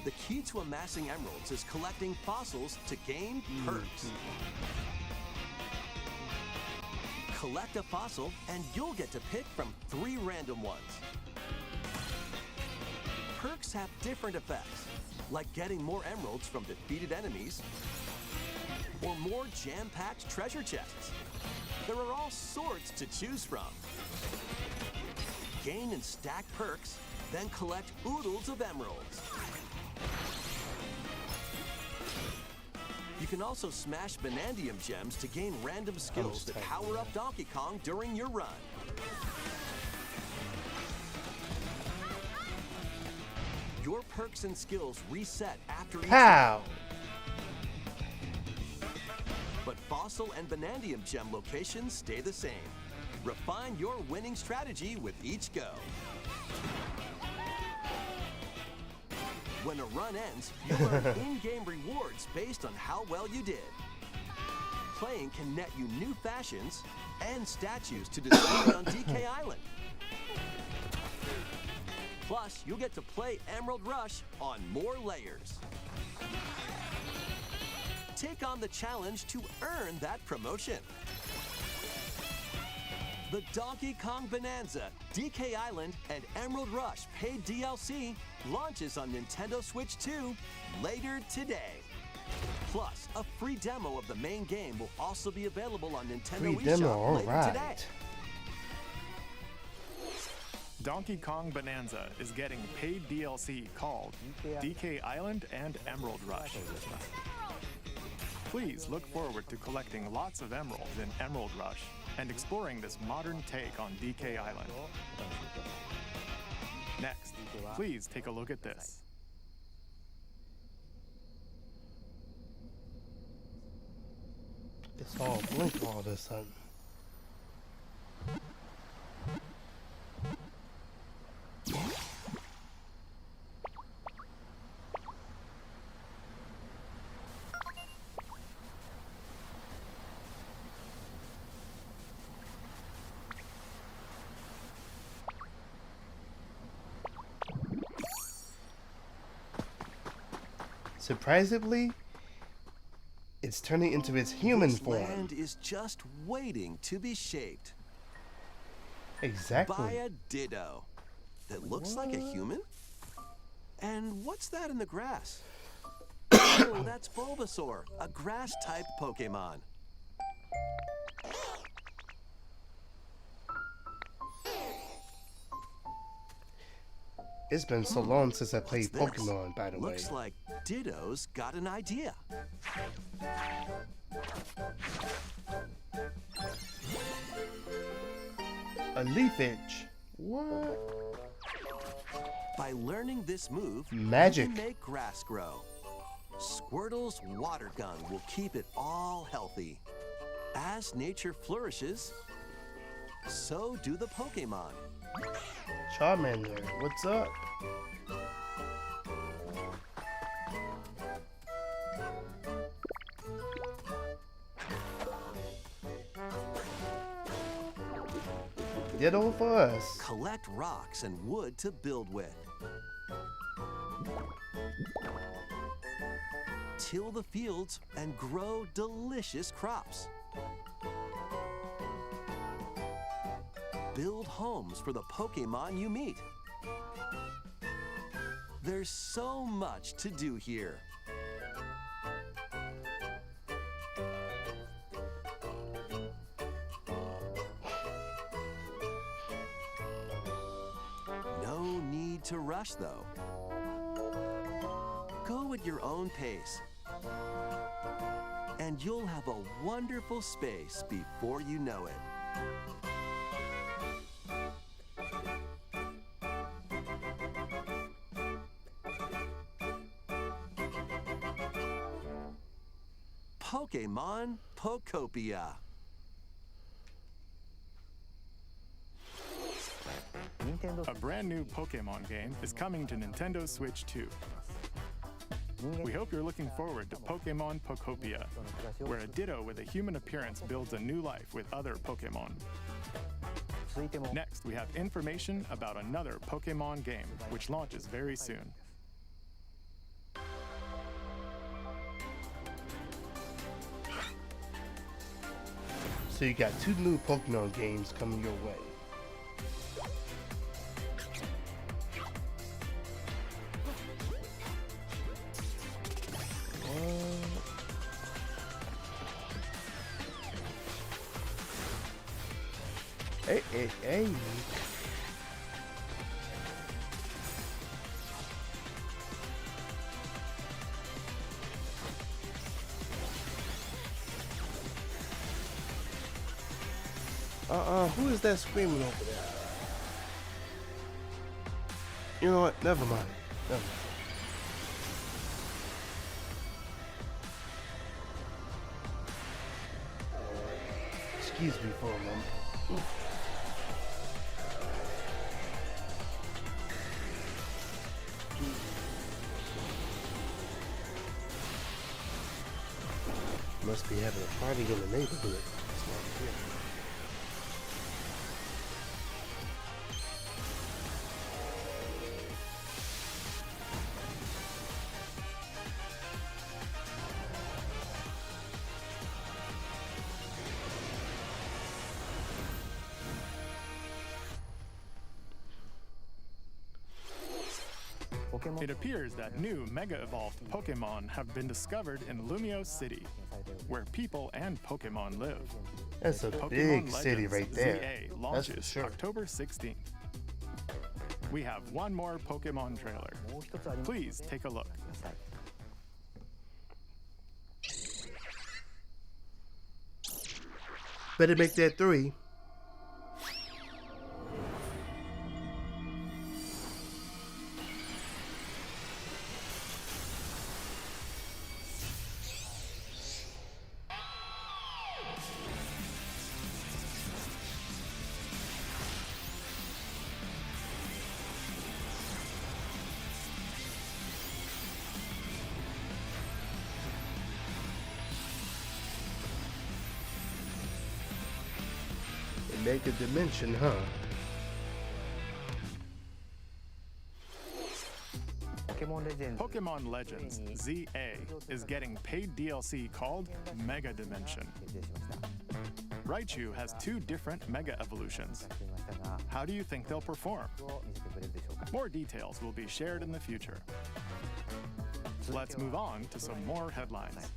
The key to amassing emeralds is collecting fossils to gain perks. Collect a fossil and you'll get to pick from 3 random ones. Perks have different effects, like getting more emeralds from defeated enemies or more jam-packed treasure chests. There are all sorts to choose from. Gain and stack perks, then collect oodles of emeralds. You can also smash Vanadium gems to gain random skills that power up Donkey Kong during your run. Your perks and skills reset after each Pow! But Fossil and Vanadium gem locations stay the same. Refine your winning strategy with each go. When a run ends, you earn in-game rewards based on how well you did. Playing can net you new fashions and statues to display on DK Island. Plus, you'll get to play Emerald Rush on more layers. Take on the challenge to earn that promotion. The Donkey Kong Bonanza, DK Island, and Emerald Rush paid DLC launches on Nintendo Switch 2 later today. Plus, a free demo of the main game will also be available on Nintendo eShop later today. Donkey Kong Bonanza is getting paid DLC called DK Island and Emerald Rush. Please look forward to collecting lots of emeralds in Emerald Rush and exploring this modern take on DK Island. Next, please take a look at this. It's all blink all of a sudden. Surprisingly, it's turning into its human form. This land is just waiting to be shaped. Exactly. By a Ditto that looks like a human? And what's that in the grass? Oh, that's Bulbasaur, a grass-type Pokemon. It's been so long since I played What's this? Pokemon, by the way. Looks like Ditto's got an idea. A leaf edge. What? By learning this move, Magic. you can make grass grow. Squirtle's water gun will keep it all healthy. As nature flourishes, so do the Pokemon. Charmander, what's up? Ditto for us. Collect rocks and wood to build with. Till the fields and grow delicious crops. Build homes for the Pokemon you meet. There's so much to do here. No need to rush, though. Go at your own pace, and you'll have a wonderful space before you know it. Pokemon Pokopia. A brand new Pokemon game is coming to Nintendo Switch 2. We hope you're looking forward to Pokemon Pokopia, where a Ditto with a human appearance builds a new life with other Pokemon. Next, we have information about another Pokemon game, which launches very soon. So you got 2 new Pokemon games coming your way. Hey. Who is that screaming over there? You know what? Never mind. Excuse me for a moment. Must be having a party in the neighborhood. That's why I'm here. It appears that new Mega Evolved Pokemon have been discovered in Lumio City, where people and Pokemon live. That's a Pokemon big Legends city right there. ZA That's launches for sure. October 16th. We have one more Pokemon trailer. Please take a look. Better make that 3. Make a dimension, huh? Pokemon Legends ZA is getting paid DLC called Mega Dimension. Raichu has 2 different Mega Evolutions. How do you think they'll perform? More details will be shared in the future. Let's move on to some more headlines.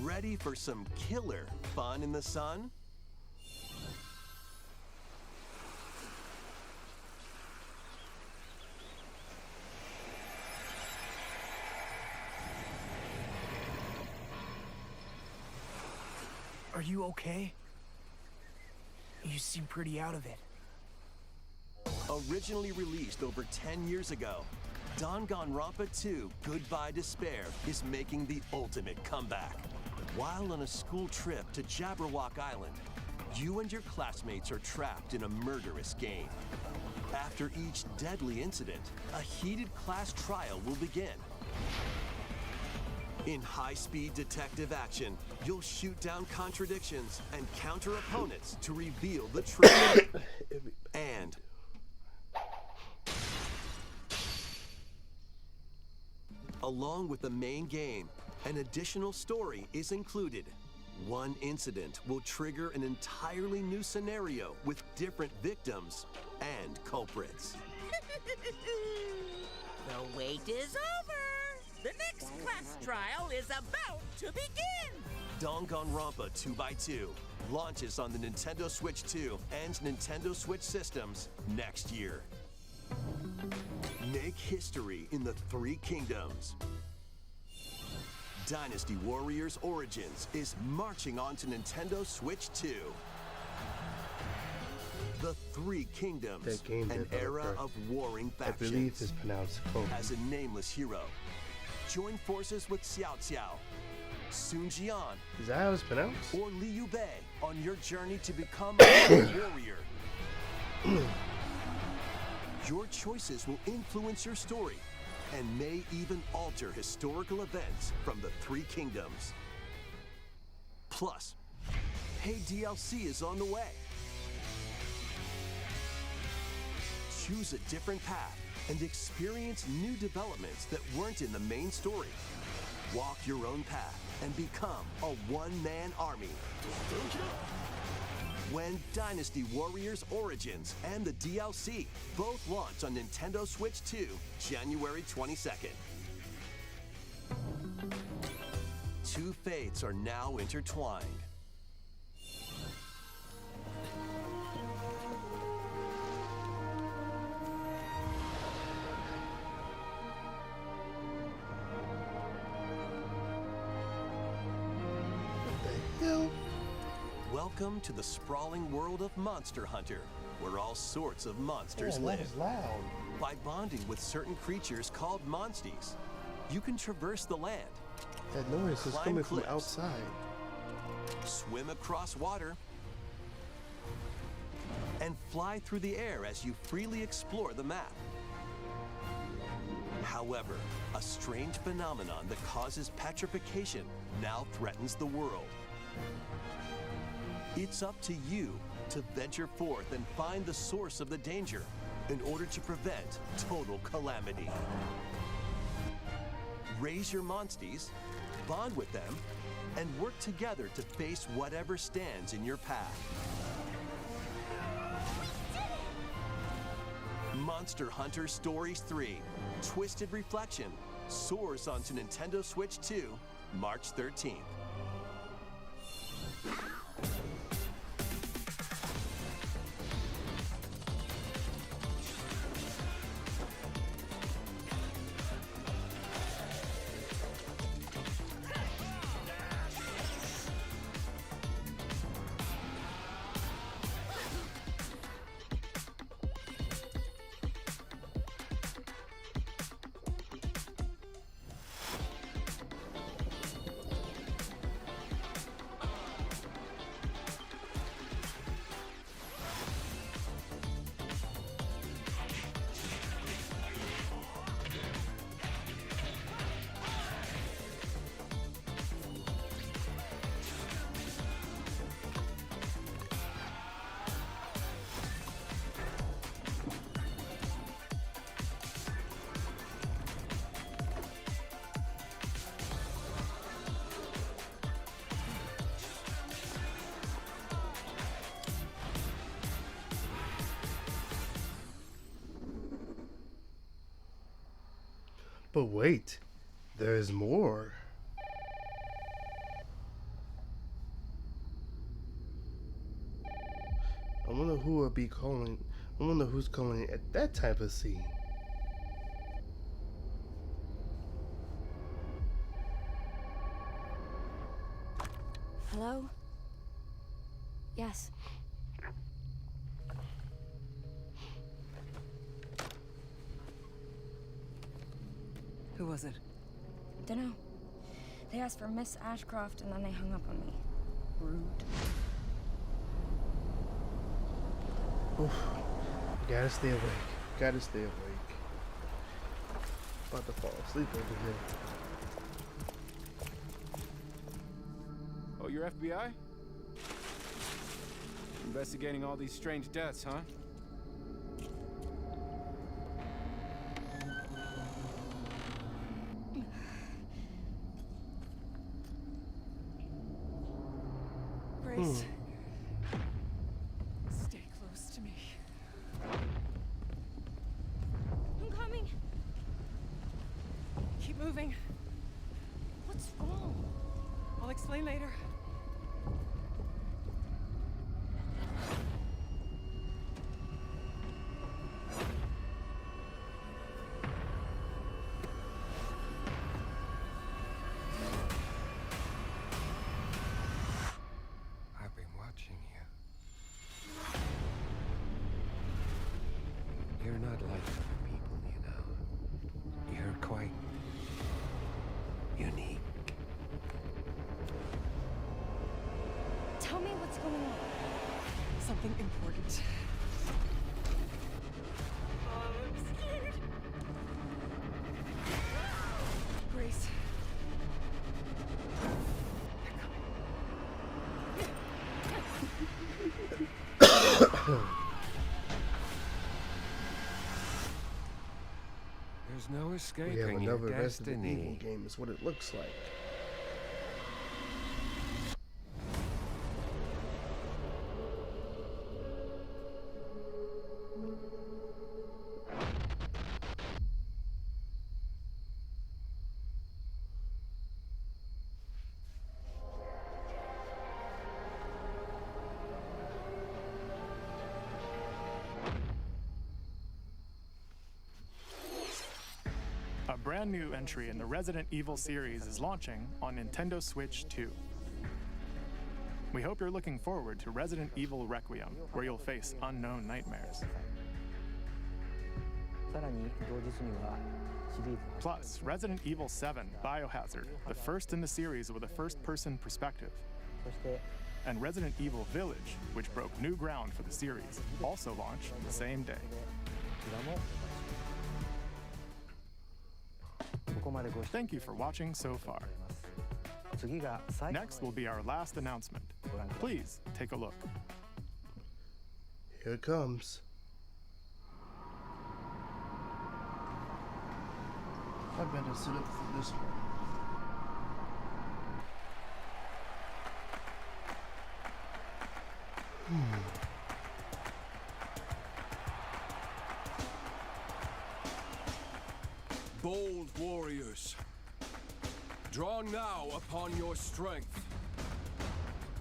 Ready for some killer fun in the sun? Are you okay? You seem pretty out of it. Originally released over 10 years ago, Danganronpa 2 Goodbye Despair is making the ultimate comeback. While on a school trip to Jabberwock Island, you and your classmates are trapped in a murderous game. After each deadly incident, a heated class trial will begin. In high-speed detective action, you'll shoot down contradictions and counter opponents to reveal the truth. And along with the main game, an additional story is included. One incident will trigger an entirely new scenario with different victims and culprits. The wait is over! The next class trial is about to begin! Danganronpa 2x2 launches on the Nintendo Switch 2 and Nintendo Switch systems next year. Make history in the Three Kingdoms. Dynasty Warriors Origins is marching on to Nintendo Switch 2. The Three Kingdoms, an era of warring factions. I believe it's pronounced Kobe. As a nameless hero, join forces with Xiao Xiao, Sun Jian, Is that how it's pronounced? or Liu Bei on your journey to become a warrior. Your choices will influence your story and may even alter historical events from the Three Kingdoms. Plus, paid DLC is on the way. Choose a different path and experience new developments that weren't in the main story. Walk your own path and become a one-man army. When Dynasty Warriors Origins and the DLC both launch on Nintendo Switch 2, January 22nd. Two fates are now intertwined. Welcome to the sprawling world of Monster Hunter, where all sorts of monsters live. That was loud. By bonding with certain creatures called monsties, you can traverse the land. That noise is climb coming from cliffs, outside. swim across water, and fly through the air as you freely explore the map. However, a strange phenomenon that causes petrification now threatens the world. It's up to you to venture forth and find the source of the danger in order to prevent total calamity. Raise your monsties, bond with them, and work together to face whatever stands in your path. Monster Hunter Stories 3, Twisted Reflection, soars onto Nintendo Switch 2, March 13th. But wait, there's more. I wonder who will be calling. I wonder who's calling at that type of scene. Hello? Yes. Who was it? Dunno. They asked for Miss Ashcroft and then they hung up on me. Rude. Oof. Gotta stay awake. Gotta stay awake. About to fall asleep over here. your FBI? Investigating all these strange deaths, huh? Grace. Stay close to me. I'm coming. Keep moving. What's wrong? I'll explain later. I've been watching you. You're not like other people, you know. You're quite unique. Tell me what's going on. Something important. I'm scared. Grace. There's no We have escaping your another Resident Evil destiny. game, is what it looks like. A brand new entry in the Resident Evil series is launching on Nintendo Switch 2. We hope you're looking forward to Resident Evil Requiem, where you'll face unknown nightmares. Plus, Resident Evil 7 Biohazard, the first in the series with a first-person perspective. And Resident Evil Village, which broke new ground for the series, also launched the same day. Thank you for watching so far. Next will be our last announcement. Please take a look. Here it comes. I better sit up for this one. Bold warriors, draw now upon your strength.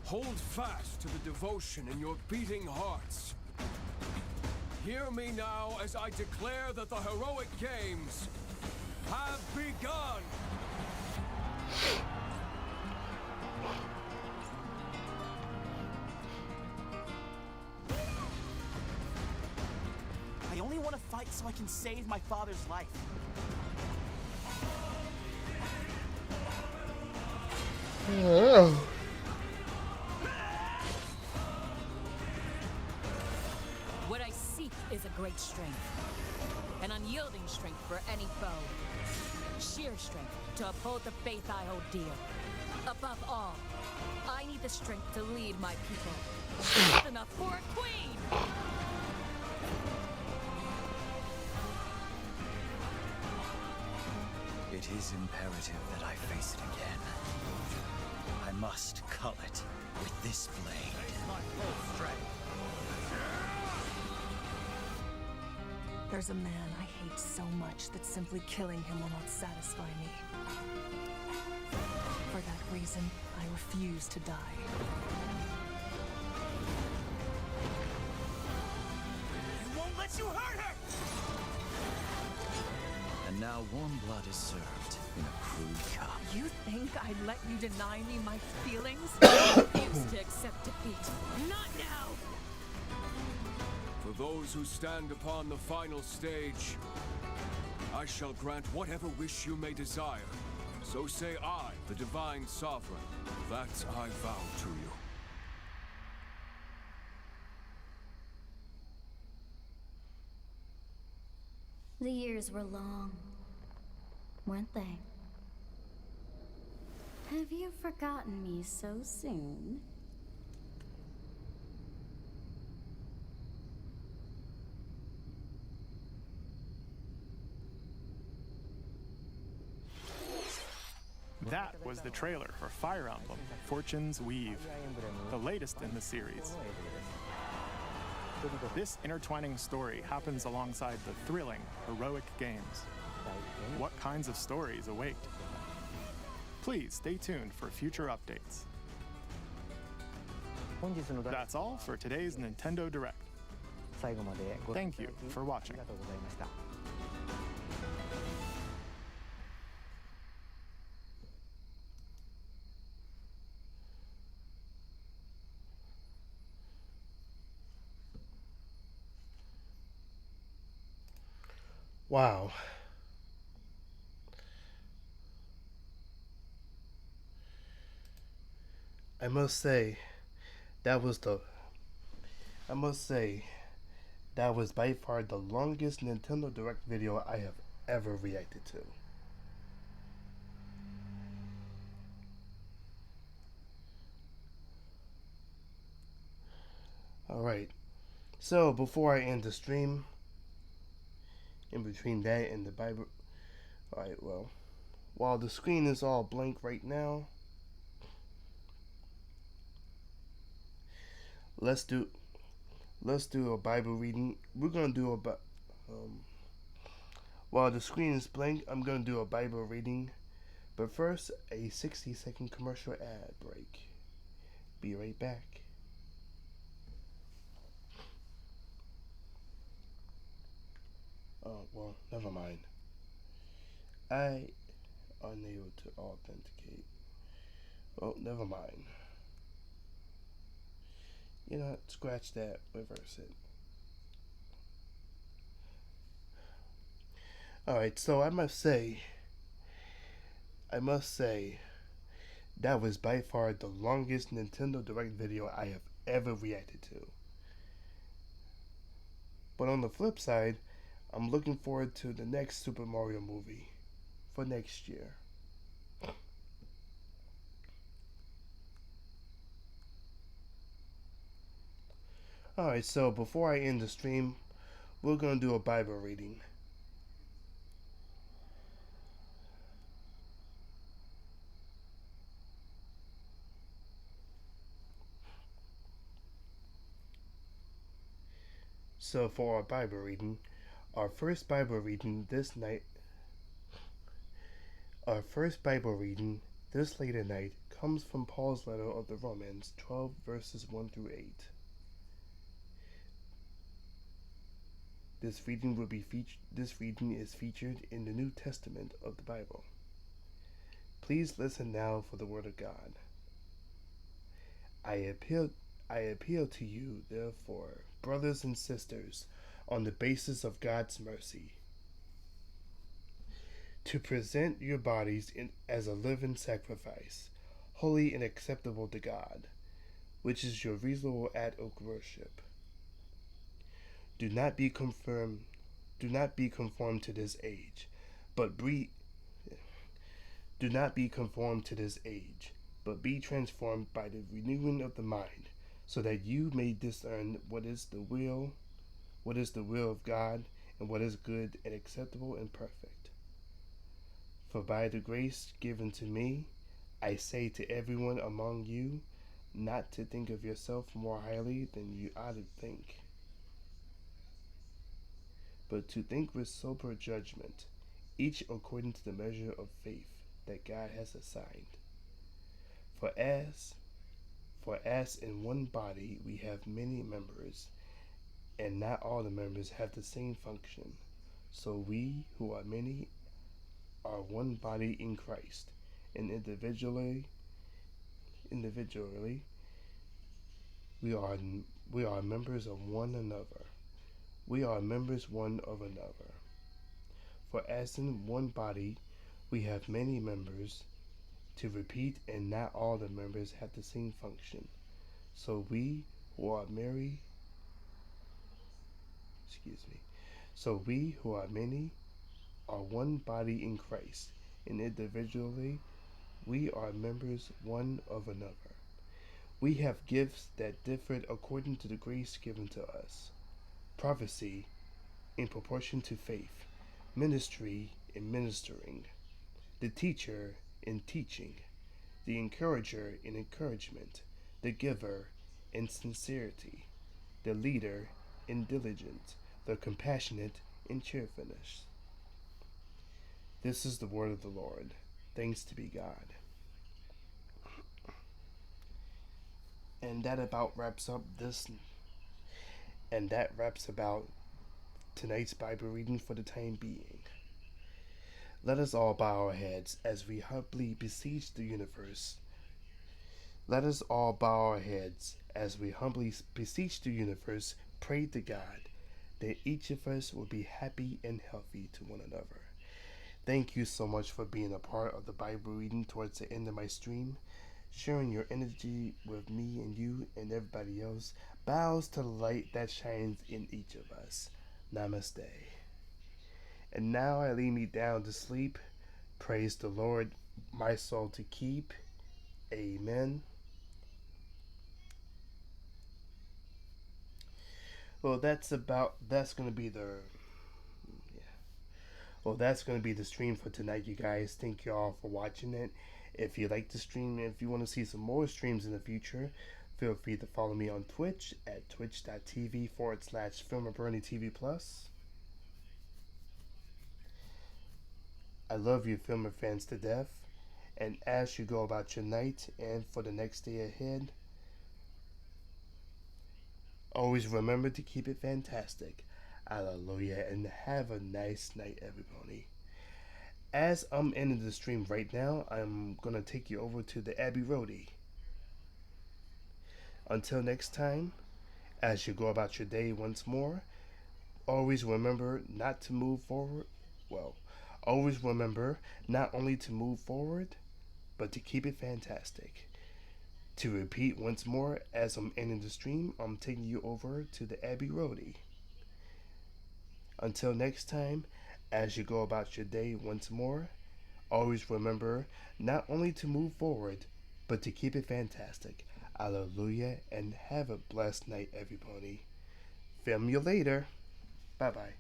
Hold fast to the devotion in your beating hearts. Hear me now as I declare that the heroic games have begun! I only want to fight so I can save my father's life. Oh. What I seek is a great strength. An unyielding strength for any foe. Sheer strength to uphold the faith I hold dear. Above all, I need the strength to lead my people. Strength enough for a queen! It is imperative that I face it again. I must cull it with this blade. There's a man I hate so much that simply killing him will not satisfy me. For that reason, I refuse to die. I won't let you hurt her! And now warm blood is served in a crude cup. You think I'd let you deny me my feelings? I refuse to accept defeat. Not now! For those who stand upon the final stage, I shall grant whatever wish you may desire. So say I, the Divine Sovereign, that I vow to you. The years were long, weren't they? Have you forgotten me so soon? That was the trailer for Fire Emblem Fortune's Weave, the latest in the series. This intertwining story happens alongside the thrilling, heroic games. What kinds of stories await? Please stay tuned for future updates. That's all for today's Nintendo Direct. Thank you for watching. Wow. I must say, that was the. I must say, that was by far the longest Nintendo Direct video I have ever reacted to. Alright, so before I end the stream, in between that and the Bible. Alright, well, while the screen is all blank right now, let's do a Bible reading. We're gonna do while the screen is blank, I'm gonna do a Bible reading. But first, a 60-second commercial ad break. Be right back. Oh, well, never mind. I unable to authenticate. Well, never mind. You know, scratch that, reverse it. Alright, so I must say, that was by far the longest Nintendo Direct video I have ever reacted to. But on the flip side, I'm looking forward to the next Super Mario movie for next year. Alright, so before I end the stream, we're going to do a Bible reading. So for our Bible reading, our first Bible reading this late at night comes from Paul's letter of the Romans 12 verses 1 through 8. This reading is featured in the New Testament of the Bible. Please listen now for the word of God. I appeal to you, therefore, brothers and sisters, on the basis of God's mercy, to present your bodies as a living sacrifice, holy and acceptable to God, which is your reasonable act of worship. Do not be conformed to this age, but be transformed by the renewing of the mind, so that you may discern what is the will of God, and what is good and acceptable and perfect. For by the grace given to me, I say to everyone among you, not to think of yourself more highly than you ought to think, but to think with sober judgment, each according to the measure of faith that God has assigned. For as in one body we have many members, and not all the members have the same function, so we who are many are one body in Christ, and individually we are members of one another. We are members one of another. For as in one body we have many members, to repeat, and not all the members have the same function. So we who are many are one body in Christ, and individually we are members one of another. We have gifts that differ according to the grace given to us. Prophecy in proportion to faith, ministry in ministering, the teacher in teaching, the encourager in encouragement, the giver in sincerity, the leader in diligence, the compassionate in cheerfulness. This is the word of the Lord. Thanks to be God. And that about wraps up this. And that wraps about tonight's Bible reading for the time being. Let us all bow our heads as we humbly beseech the universe. Let us all bow our heads as we humbly beseech the universe, pray to God that each of us will be happy and healthy to one another. Thank you so much for being a part of the Bible reading towards the end of my stream. Sharing your energy with me and you and everybody else bows to the light that shines in each of us. Namaste. And now I lay me down to sleep. Praise the Lord, my soul to keep. Amen. Well, that's gonna be the stream for tonight, you guys. Thank you all for watching it. If you like the stream, if you want to see some more streams in the future, feel free to follow me on Twitch at twitch.tv/FilmerBrony TV Plus. I love you, Filmer fans, to death. And as you go about your night and for the next day ahead, always remember to keep it fantastic. Hallelujah, and have a nice night, everybody. As I'm ending the stream right now, I'm gonna take you over to the Abbey Roadie. Until next time, as you go about your day once more, always remember not to move forward. Well, always remember not only to move forward, but to keep it fantastic. To repeat once more, as I'm ending the stream, I'm taking you over to the Abbey Roadie. Until next time, as you go about your day once more, always remember not only to move forward, but to keep it fantastic. Hallelujah, and have a blessed night, everybody. Film you later. Bye-bye.